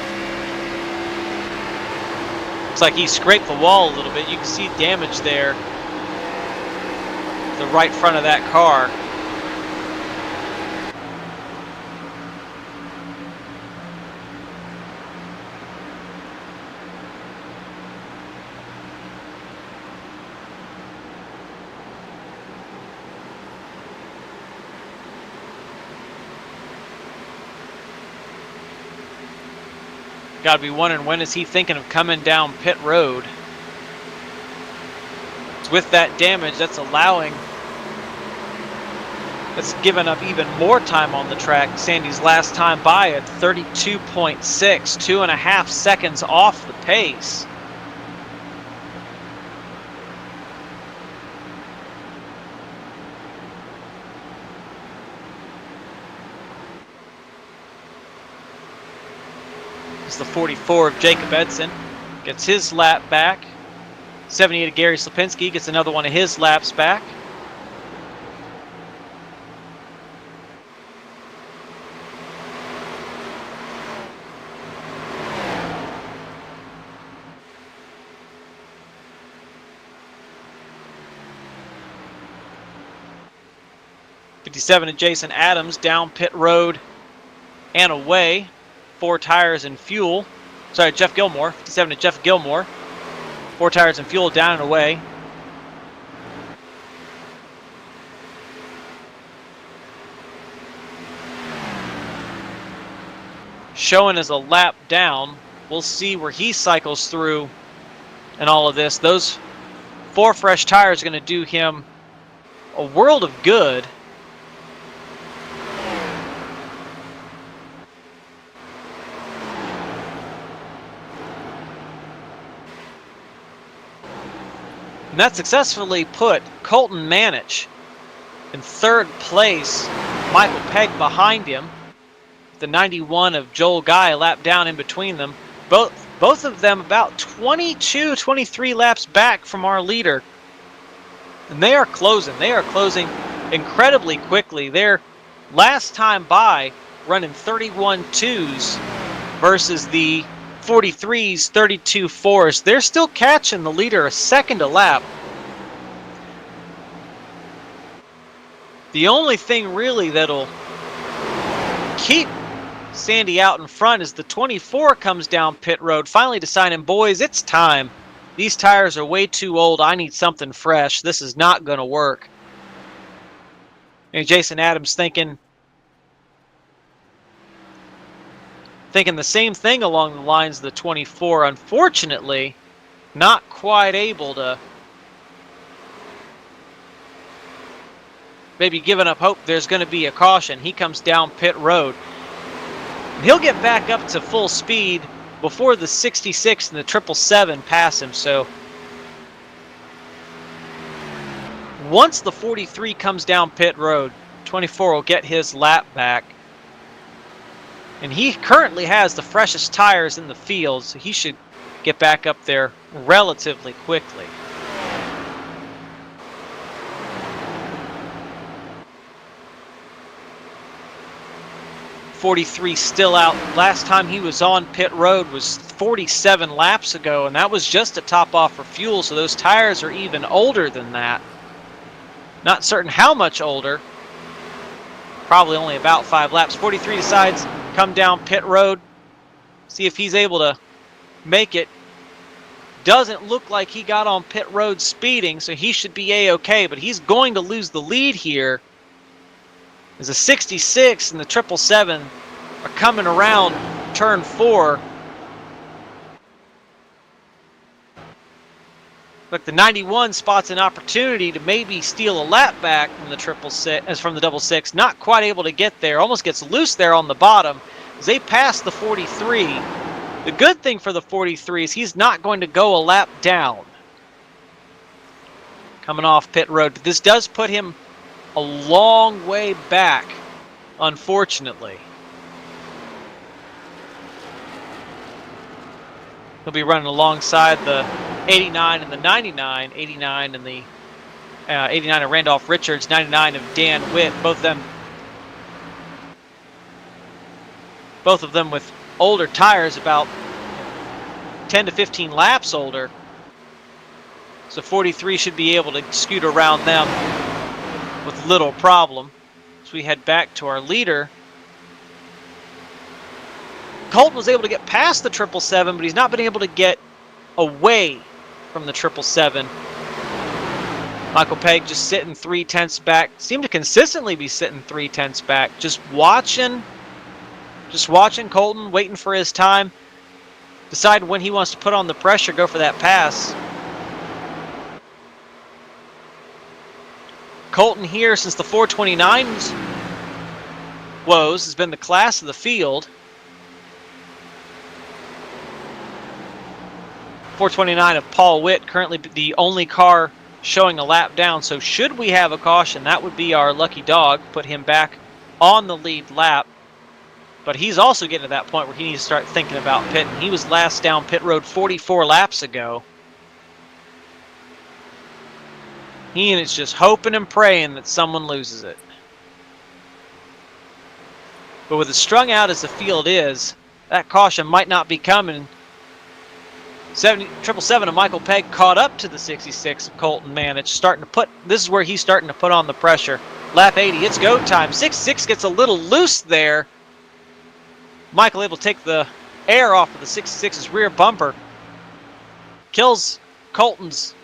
scraped the wall a little bit. You can see damage there, the right front of that car. Got to be wondering, when is he thinking of coming down pit road? It's with that damage, that's giving up even more time on the track. Sandy's last time by at 32.6, 2.5 seconds off the pace. The 44 of Jacob Edson gets his lap back. 78 of Gary Slipinski gets another one of his laps back. '57 of Jason Adams down pit road and away. 4 tires and fuel. Sorry, Jeff Gilmore. 57 to Jeff Gilmore. 4 tires and fuel down and away. showing as a lap down. We'll see where he cycles through and all of this. Those 4 fresh tires are going to do him a world of good. And that successfully put Colton Manich in 3rd place. Michael Pegg behind him. The 91 of Joel Guy a lap down in between them. Both of them about 22, 23 laps back from our leader. And they are closing. They are closing incredibly quickly. They're last time by running 31.2s versus the 43s, 32.4s. They're still catching the leader a second a lap. The only thing really that'll keep Sandy out in front is the 24 comes down pit road, finally deciding, boys, it's time. These tires are way too old. I need something fresh. This is not going to work. And Jason Adams thinking the same thing along the lines of the 24. Unfortunately, not quite able to, maybe giving up hope there's going to be a caution. He comes down pit road. And he'll get back up to full speed before the 66 and the 777 pass him. So once the 43 comes down pit road, 24 will get his lap back. And he currently has the freshest tires in the field, so he should get back up there relatively quickly. .43 still out. Last time he was on pit road was 47 laps ago, and that was just to top off for fuel, so those tires are even older than that. Not certain how much older. Probably only about 5 laps. 43 decides come down pit road, see if he's able to make it. Doesn't look like he got on pit road speeding, so he should be a-okay, but he's going to lose the lead here. As the 66 and the 777 are coming around turn 4. Look, the 91 spots an opportunity to maybe steal a lap back from the 666. Not quite able to get there. Almost gets loose there on the bottom as they pass the 43. The good thing for the 43 is he's not going to go a lap down coming off pit road. But this does put him a long way back, unfortunately. He'll be running alongside the 89 and the 99, 89 and the 89 of Randolph Richards, 99 of Dan Witt, both of them with older tires, about 10 to 15 laps older. So 43 should be able to scoot around them with little problem. So we head back to our leader. Colton was able to get past the 777, but he's not been able to get away from the 777. Michael Pegg just sitting 3/10 back. Seemed to consistently be sitting 3/10 back. Just watching Colton, waiting for his time. Decide when he wants to put on the pressure, go for that pass. Colton here, since the 429's woes, has been the class of the field. 429 of Paul Witt, currently the only car showing a lap down. So should we have a caution, that would be our lucky dog, put him back on the lead lap. But he's also getting to that point where he needs to start thinking about pitting. He was last down pit road 44 laps ago. He is just hoping and praying that someone loses it. But with as strung out as the field is, that caution might not be coming. 777 of Michael Pegg caught up to the 66 of Colton Manich. This is where he's starting to put on the pressure. Lap 80, it's go time. 66 gets a little loose there. Michael able to take the air off of the 66's rear bumper. Kills Colton's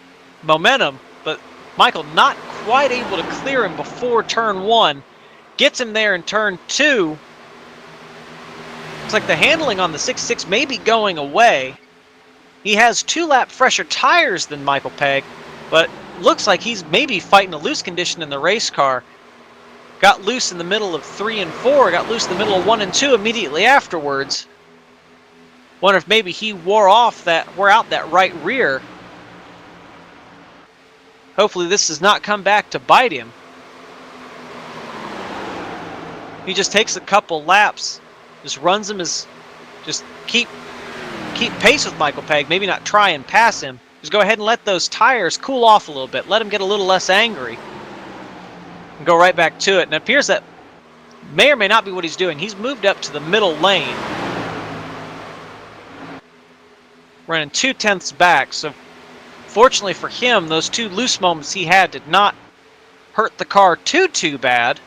momentum, but Michael not quite able to clear him before turn 1. Gets him there in turn 2. Looks like the handling on the 66 may be going away. He has 2-lap fresher tires than Michael Pegg, but looks like he's maybe fighting a loose condition in the race car. Got loose in the middle of 3 and 4, got loose in the middle of 1 and 2 immediately afterwards. Wonder if maybe he wore out that right rear. Hopefully this does not come back to bite him. He just takes a couple laps, just runs him as, just keep pace with Michael Pegg, maybe not try and pass him. Just go ahead and let those tires cool off a little bit. Let him get a little less angry. And go right back to it. And it appears that may or may not be what he's doing. He's moved up to the middle lane. Running 2/10 back. So fortunately for him, those 2 loose moments he had did not hurt the car too bad.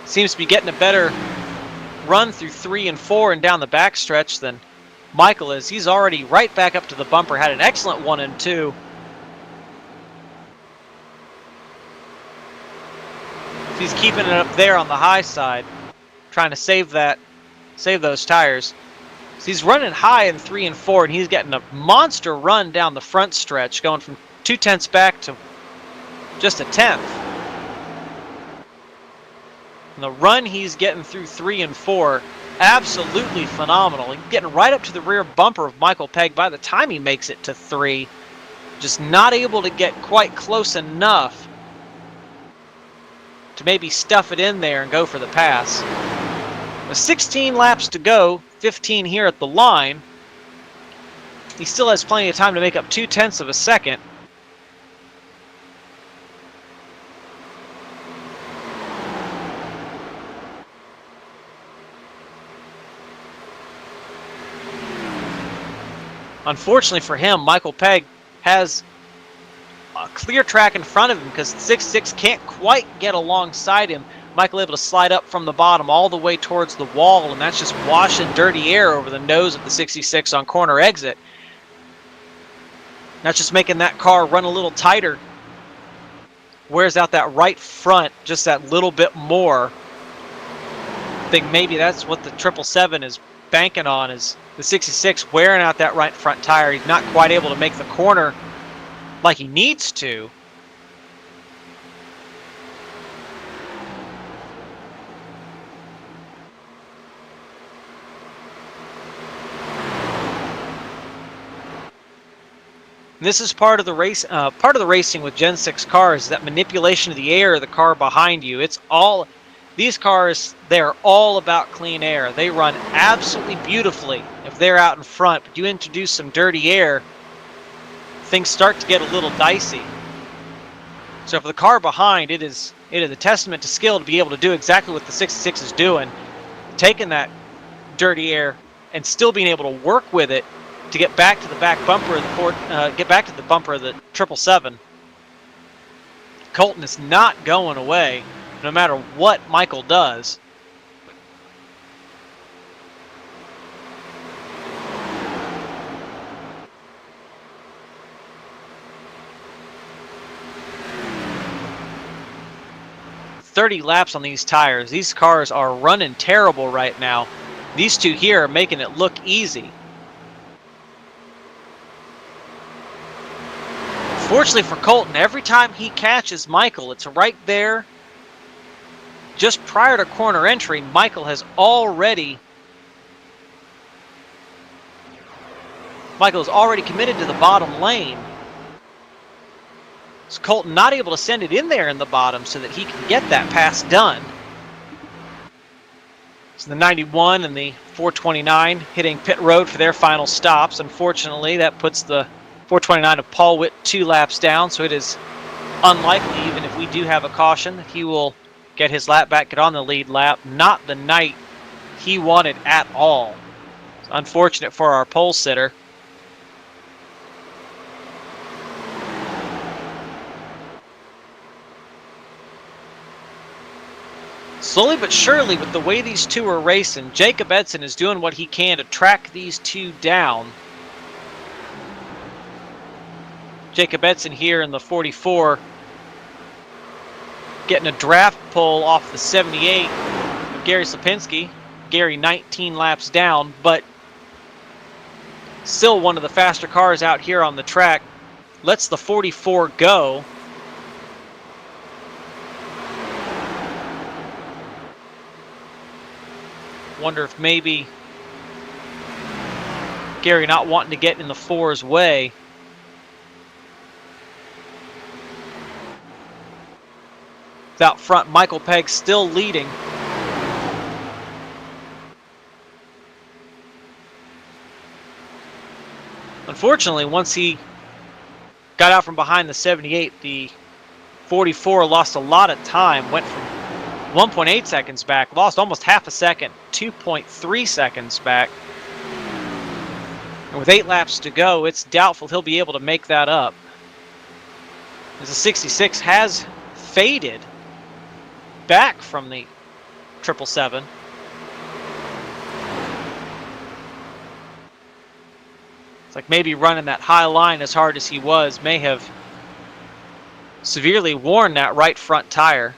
Seems to be getting a better run through 3 and 4 and down the backstretch than Michael is. He's already right back up to the bumper. Had an excellent 1 and 2. He's keeping it up there on the high side, trying to save those tires. So he's running high in 3 and 4, and he's getting a monster run down the front stretch, going from 2/10 back to just a 10th. And the run he's getting through 3 and 4, absolutely phenomenal. He's getting right up to the rear bumper of Michael Pegg by the time he makes it to 3. Just not able to get quite close enough to maybe stuff it in there and go for the pass. With 16 laps to go, 15 here at the line. He still has plenty of time to make up 2/10 of a second. Unfortunately for him, Michael Pegg has a clear track in front of him because the 66 can't quite get alongside him. Michael able to slide up from the bottom all the way towards the wall, and that's just washing dirty air over the nose of the 66 on corner exit. That's just making that car run a little tighter. Wears out that right front just that little bit more. I think maybe that's what the 777 is banking on, is the 66 wearing out that right front tire. He's not quite able to make the corner like he needs to. And this is part of the race. Part of the racing with Gen 6 cars, that manipulation of the air of the car behind you. It's all, these cars, they're all about clean air. They run absolutely beautifully if they're out in front, but you introduce some dirty air, things start to get a little dicey. So for the car behind, it is a testament to skill to be able to do exactly what the 66 is doing, taking that dirty air and still being able to work with it to get back to the back bumper of the bumper of the 777. Colton is not going away, no matter what Michael does. "30 laps on these tires." These cars are running terrible right now. These two here are making it look easy. Fortunately for Colton, every time he catches Michael, it's right there. Just prior to corner entry, Michael is already committed to the bottom lane. So Colton not able to send it in there in the bottom so that he can get that pass done. So the 91 and the 429 hitting pit road for their final stops. Unfortunately, that puts the 429 of Paul Witt 2 laps down, so it is unlikely, even if we do have a caution, that he will get his lap back, get on the lead lap. Not the night he wanted at all. It's unfortunate for our pole sitter. Slowly but surely, with the way these two are racing, Jacob Edson is doing what he can to track these two down. Jacob Edson here in the 44 getting a draft pull off the 78 of Gary Slipinski. Gary 19 laps down, but still one of the faster cars out here on the track. Lets the 44 go. Wonder if maybe Gary not wanting to get in the 4's way. Out front, Michael Pegg still leading. Unfortunately, once he got out from behind the 78, the 44 lost a lot of time, went from 1.8 seconds back, lost almost half a second, 2.3 seconds back. And with 8 laps to go, it's doubtful he'll be able to make that up, as the 66 has faded back from the 777. It's like maybe running that high line as hard as he was may have severely worn that right front tire.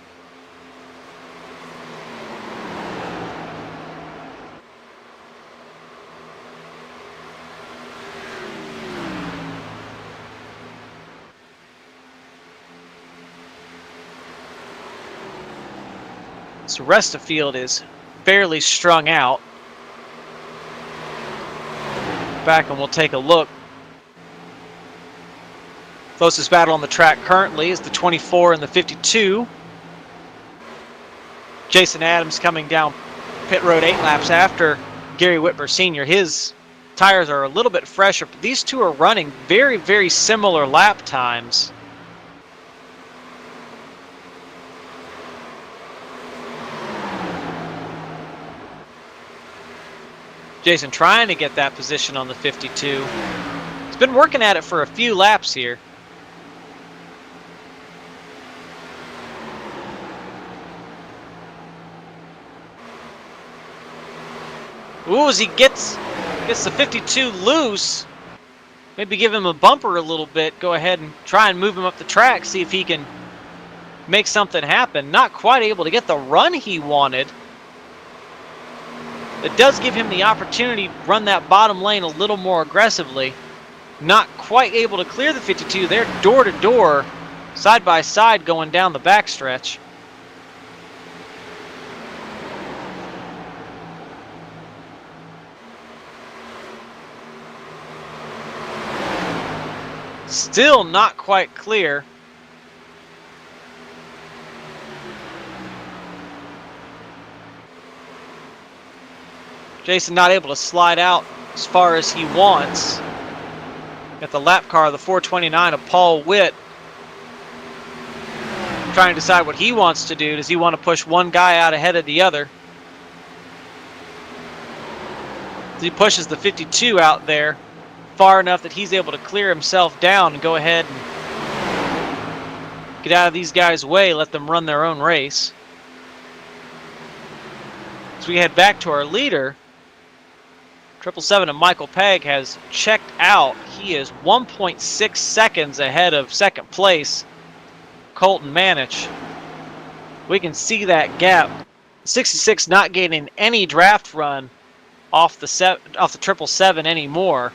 The rest of the field is fairly strung out. Back and we'll take a look. Closest battle on the track currently is the 24 and the 52. Jason Adams coming down pit road 8 laps after Gary Whitmer Sr. His tires are a little bit fresher, but these two are running very, very similar lap times. Jason trying to get that position on the 52. He's been working at it for a few laps here. Ooh, as he gets the 52 loose, maybe give him a bumper a little bit, go ahead and try and move him up the track, see if he can make something happen. Not quite able to get the run he wanted. It does give him the opportunity to run that bottom lane a little more aggressively. Not quite able to clear the 52. They're door to door, side by side going down the backstretch. Still not quite clear. Jason not able to slide out as far as he wants. Got the lap car of the 429 of Paul Witt. Trying to decide what he wants to do. Does he want to push one guy out ahead of the other? He pushes the 52 out there far enough that he's able to clear himself down and go ahead and get out of these guys' way, let them run their own race. As we head back to our leader, 777 and Michael Pegg has checked out. He is 1.6 seconds ahead of second place, Colton Manich. We can see that gap. 66 not gaining any draft run off the 777 anymore.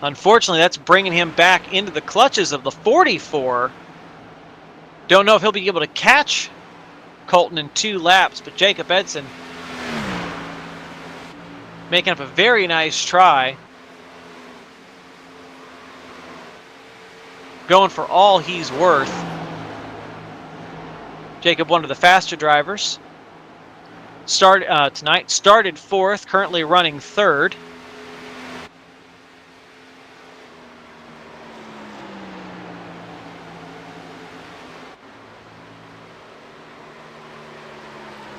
Unfortunately, that's bringing him back into the clutches of the 44. Don't know if he'll be able to catch Colton in 2 laps, but Jacob Edson making up a very nice try. Going for all he's worth. Jacob, one of the faster drivers. Tonight, started 4th, currently running 3rd.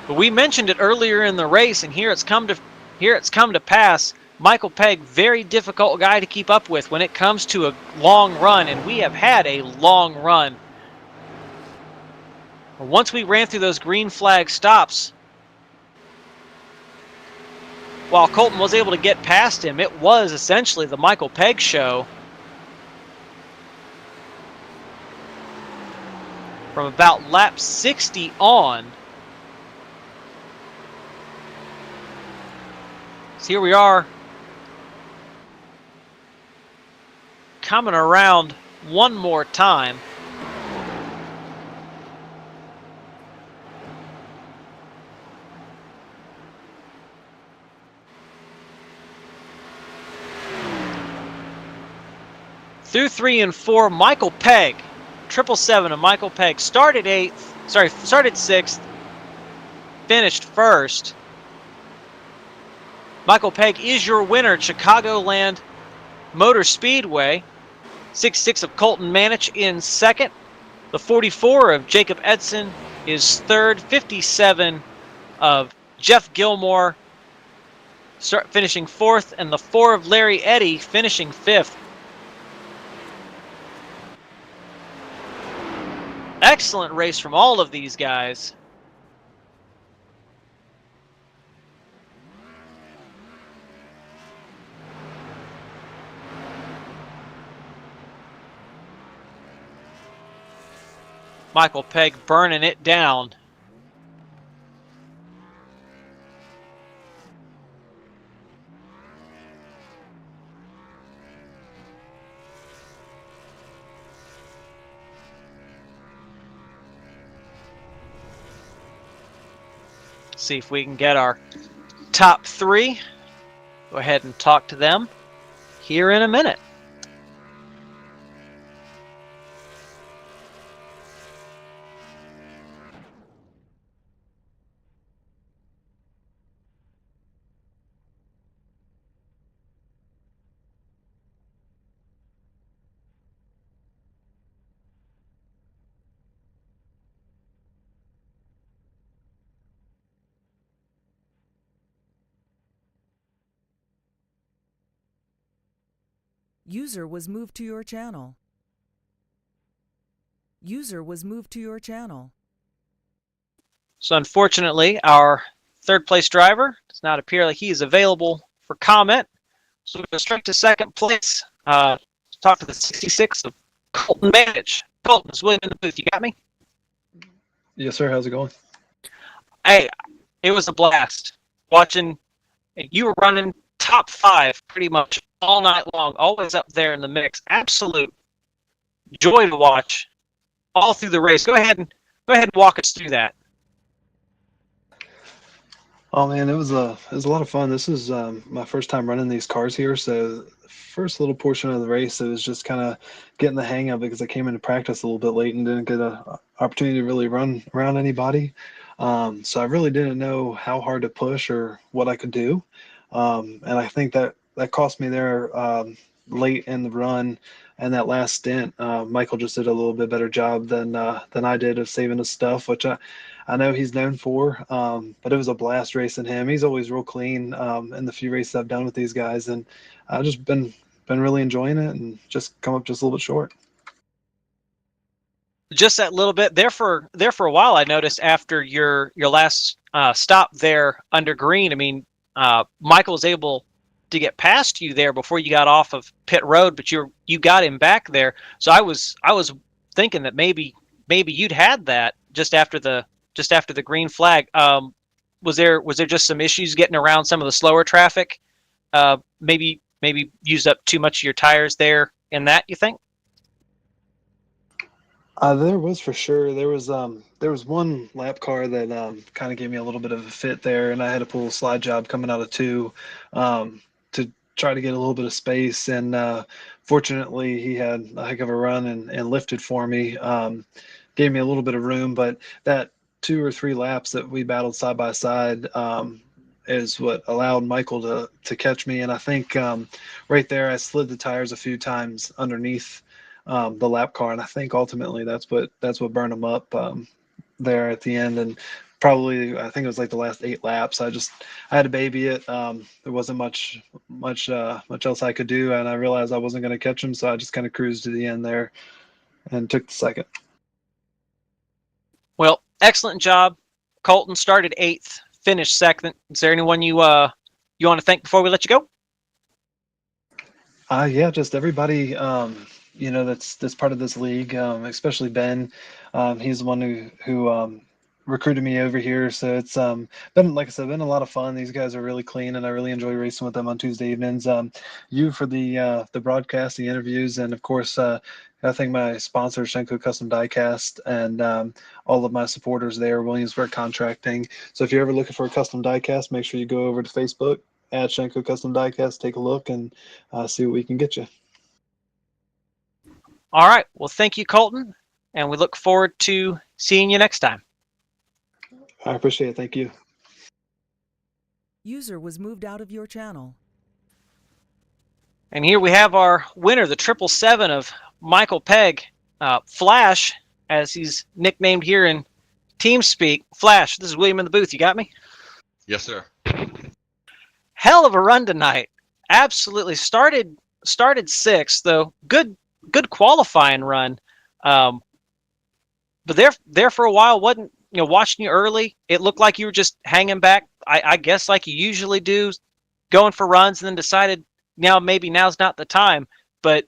But we mentioned it earlier in the race, and here it's come to pass. Michael Pegg, very difficult guy to keep up with when it comes to a long run, and we have had a long run. Once we ran through those green flag stops, while Colton was able to get past him, it was essentially the Michael Pegg show. from about lap 60 on. So here we are, coming around one more time. Through 3 and 4, Michael Pegg, 777 of Michael Pegg, started 6th, finished 1st. Michael Pegg is your winner at Chicagoland Motor Speedway. 66 of Colton Manich in 2nd. The 44 of Jacob Edson is 3rd. 57 of Jeff Gilmore finishing 4th, and the 4 of Larry Eddy finishing 5th. Excellent race from all of these guys. Michael Pegg burning it down. See if we can get our top 3. Go ahead and talk to them here in a minute. User was moved to your channel. User was moved to your channel. So unfortunately, our 3rd place driver does not appear like he is available for comment. So we'll go straight to 2nd place. Talk to the 66 of Colton Manich. Colton, is William in the booth. You got me? Yes, sir. How's it going? Hey, it was a blast watching. You were running top 5 pretty much all night long, always up there in the mix. Absolute joy to watch all through the race. Go ahead and walk us through that. Oh man, it was a lot of fun. This is my first time running these cars here, so the first little portion of the race, it was just kind of getting the hang of it because I came into practice a little bit late and didn't get an opportunity to really run around anybody. So I really didn't know how hard to push or what I could do, and I think that cost me there late in the run. And that last stint, Michael just did a little bit better job than I did of saving his stuff, which I know he's known for. But it was a blast racing him. He's always real clean in the few races I've done with these guys, and I've just been really enjoying it and just come up just a little bit short. Just that little bit there for a while. I noticed after your last stop there under green. I mean, Michael was able to get past you there before you got off of pit road, but you got him back there. So I was thinking that maybe you'd had that just after the green flag. Was there just some issues getting around some of the slower traffic? Maybe used up too much of your tires there in that, you think? There was for sure. There was one lap car that kind of gave me a little bit of a fit there, and I had to pull a slide job coming out of 2 to try to get a little bit of space. And fortunately, he had a heck of a run and lifted for me, gave me a little bit of room. But that 2 or 3 laps that we battled side by side is what allowed Michael to catch me. And I think right there, I slid the tires a few times underneath the lap car, and I think ultimately that's what burned him up there at the end. And probably, I think it was like the last 8 laps. I had to baby it. There wasn't much else I could do, and I realized I wasn't going to catch him, so I just kind of cruised to the end there and took the second. Well, excellent job. Colton started 8th, finished 2nd. Is there anyone you want to thank before we let you go? Yeah, just everybody that's part of this league, especially Ben. He's the one who recruited me over here. So it's been, like I said, been a lot of fun. These guys are really clean, and I really enjoy racing with them on Tuesday evenings. You for the broadcast, the interviews, and of course, I think my sponsor, Shenko Custom Diecast, and all of my supporters there, Williamsburg Contracting. So if you're ever looking for a custom diecast, make sure you go over to Facebook at Shenko Custom Diecast, take a look, and see what we can get you. All right. Well, thank you, Colton, and we look forward to seeing you next time. I appreciate it. Thank you. User was moved out of your channel. And here we have our winner, the 777 of Michael Pegg, Flash, as he's nicknamed here in TeamSpeak. Flash, this is William in the booth. You got me? Yes, sir. Hell of a run tonight. Absolutely. Started sixth, though. Good qualifying run. But there for a while, wasn't, watching you early, it looked like you were just hanging back, I guess like you usually do, going for runs, and then decided now's not the time. But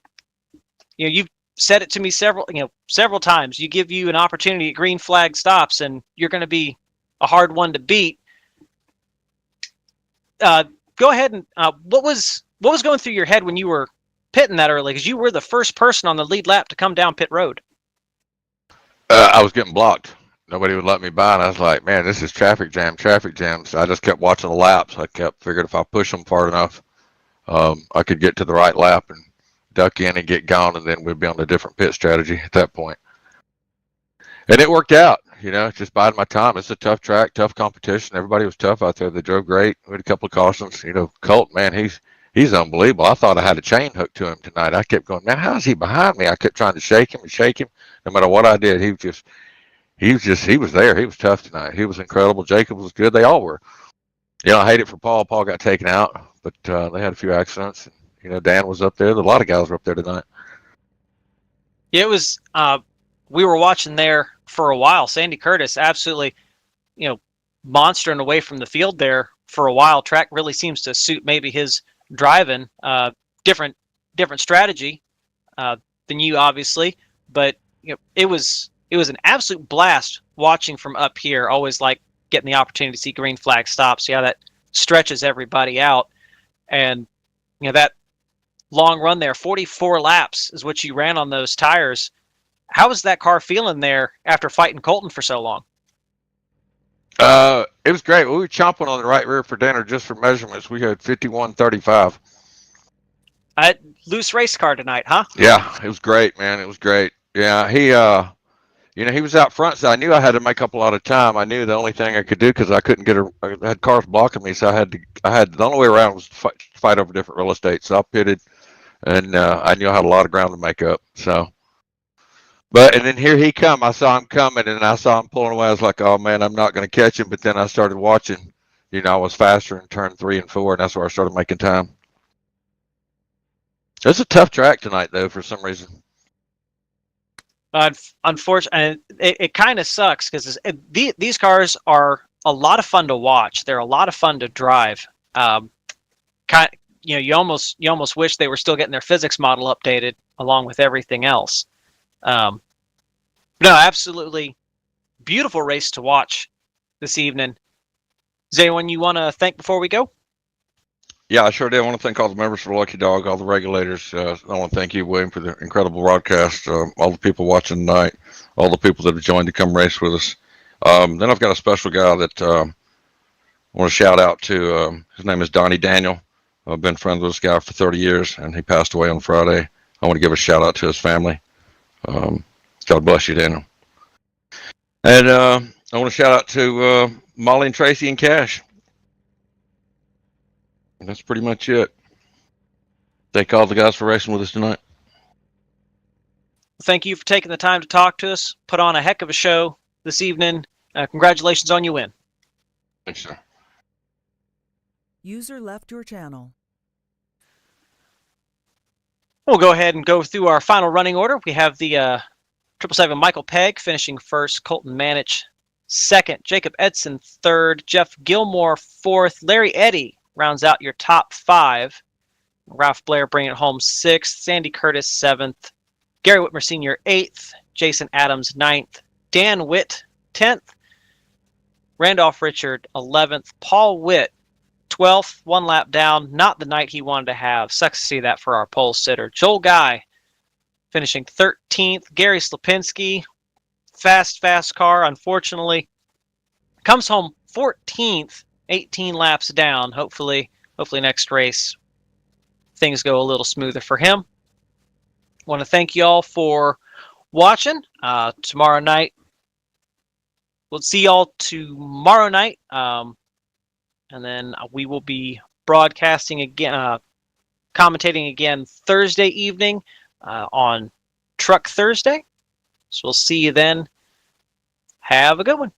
you've said it to me several times. You give you an opportunity at green flag stops, and you're going to be a hard one to beat. Go ahead and what was going through your head when you were pitting that early? Because you were the first person on the lead lap to come down pit road. I was getting blocked. Nobody would let me by, and I was like, man, this is traffic jam. So I just kept watching the laps. I figured if I push them far enough, I could get to the right lap and duck in and get gone, and then we'd be on a different pit strategy at that point. And it worked out, just biding my time. It's a tough track, tough competition. Everybody was tough out there. They drove great. We had a couple of cautions. Colt, man, he's unbelievable. I thought I had a chain hooked to him tonight. I kept going, man, how is he behind me? I kept trying to shake him. No matter what I did, he was there. He was tough tonight. He was incredible. Jacob was good. They all were. I hate it for Paul. Paul got taken out, but they had a few accidents. Dan was up there. A lot of guys were up there tonight. Yeah, it was. We were watching there for a while. Sandy Curtis absolutely, monstering away from the field there for a while. Track really seems to suit maybe his driving. Different strategy than you, obviously, but it was an absolute blast watching from up here. Always like getting the opportunity to see green flag stops. Yeah, that stretches everybody out, and that long run there, 44 laps is what you ran on those tires. How was that car feeling there after fighting Colton for so long? It was great. We were chomping on the right rear for dinner just for measurements. We had 51.35. Loose race car tonight, huh? Yeah, it was great, man. It was great. Yeah, he was out front, so I knew I had to make up a lot of time. I knew the only thing I could do, because I couldn't I had cars blocking me, so the only way around was to fight over different real estate. So I pitted, and I knew I had a lot of ground to make up. So, and then here he come. I saw him coming, and I saw him pulling away. I was like, oh man, I'm not going to catch him. But then I started watching. I was faster in turn 3 and 4, and that's where I started making time. It's a tough track tonight, though, for some reason. Unfortunately, it kind of sucks because these cars are a lot of fun to watch. They're a lot of fun to drive. You almost wish they were still getting their physics model updated along with everything else. No, absolutely beautiful race to watch this evening. Is there anyone you want to thank before we go? Yeah, I sure did. I want to thank all the members for Lucky Dog, all the regulators. I want to thank you, William, for the incredible broadcast, all the people watching tonight, all the people that have joined to come race with us. Then I've got a special guy that I want to shout out to. His name is Donnie Daniel. I've been friends with this guy for 30 years, and he passed away on Friday. I want to give a shout out to his family. God bless you, Daniel. And I want to shout out to Molly and Tracy and Cash. And that's pretty much it. Thank all the guys for racing with us tonight. Thank you for taking the time to talk to us. Put on a heck of a show this evening. Congratulations on your win. Thanks, sir. User left your channel. We'll go ahead and go through our final running order. We have the 777 Michael Pegg finishing first, Colton Manich second, Jacob Edson third, Jeff Gilmore fourth, Larry Eddy rounds out your top 5. Ralph Blair bringing it home 6th, Sandy Curtis 7th, Gary Whitmer Sr. 8th, Jason Adams 9th, Dan Witt 10th, Randolph Richard 11th, Paul Witt 12th, 1 lap down, not the night he wanted to have. Sucks to see that for our pole sitter. Joel Guy finishing 13th, Gary Slapinski, fast car, unfortunately, comes home 14th, 18 laps down. Hopefully next race things go a little smoother for him. Want to thank you all for watching. Tomorrow night, we'll see y'all tomorrow night. And then we will be broadcasting again, commentating again Thursday evening on Truck Thursday. So we'll see you then. Have a good one.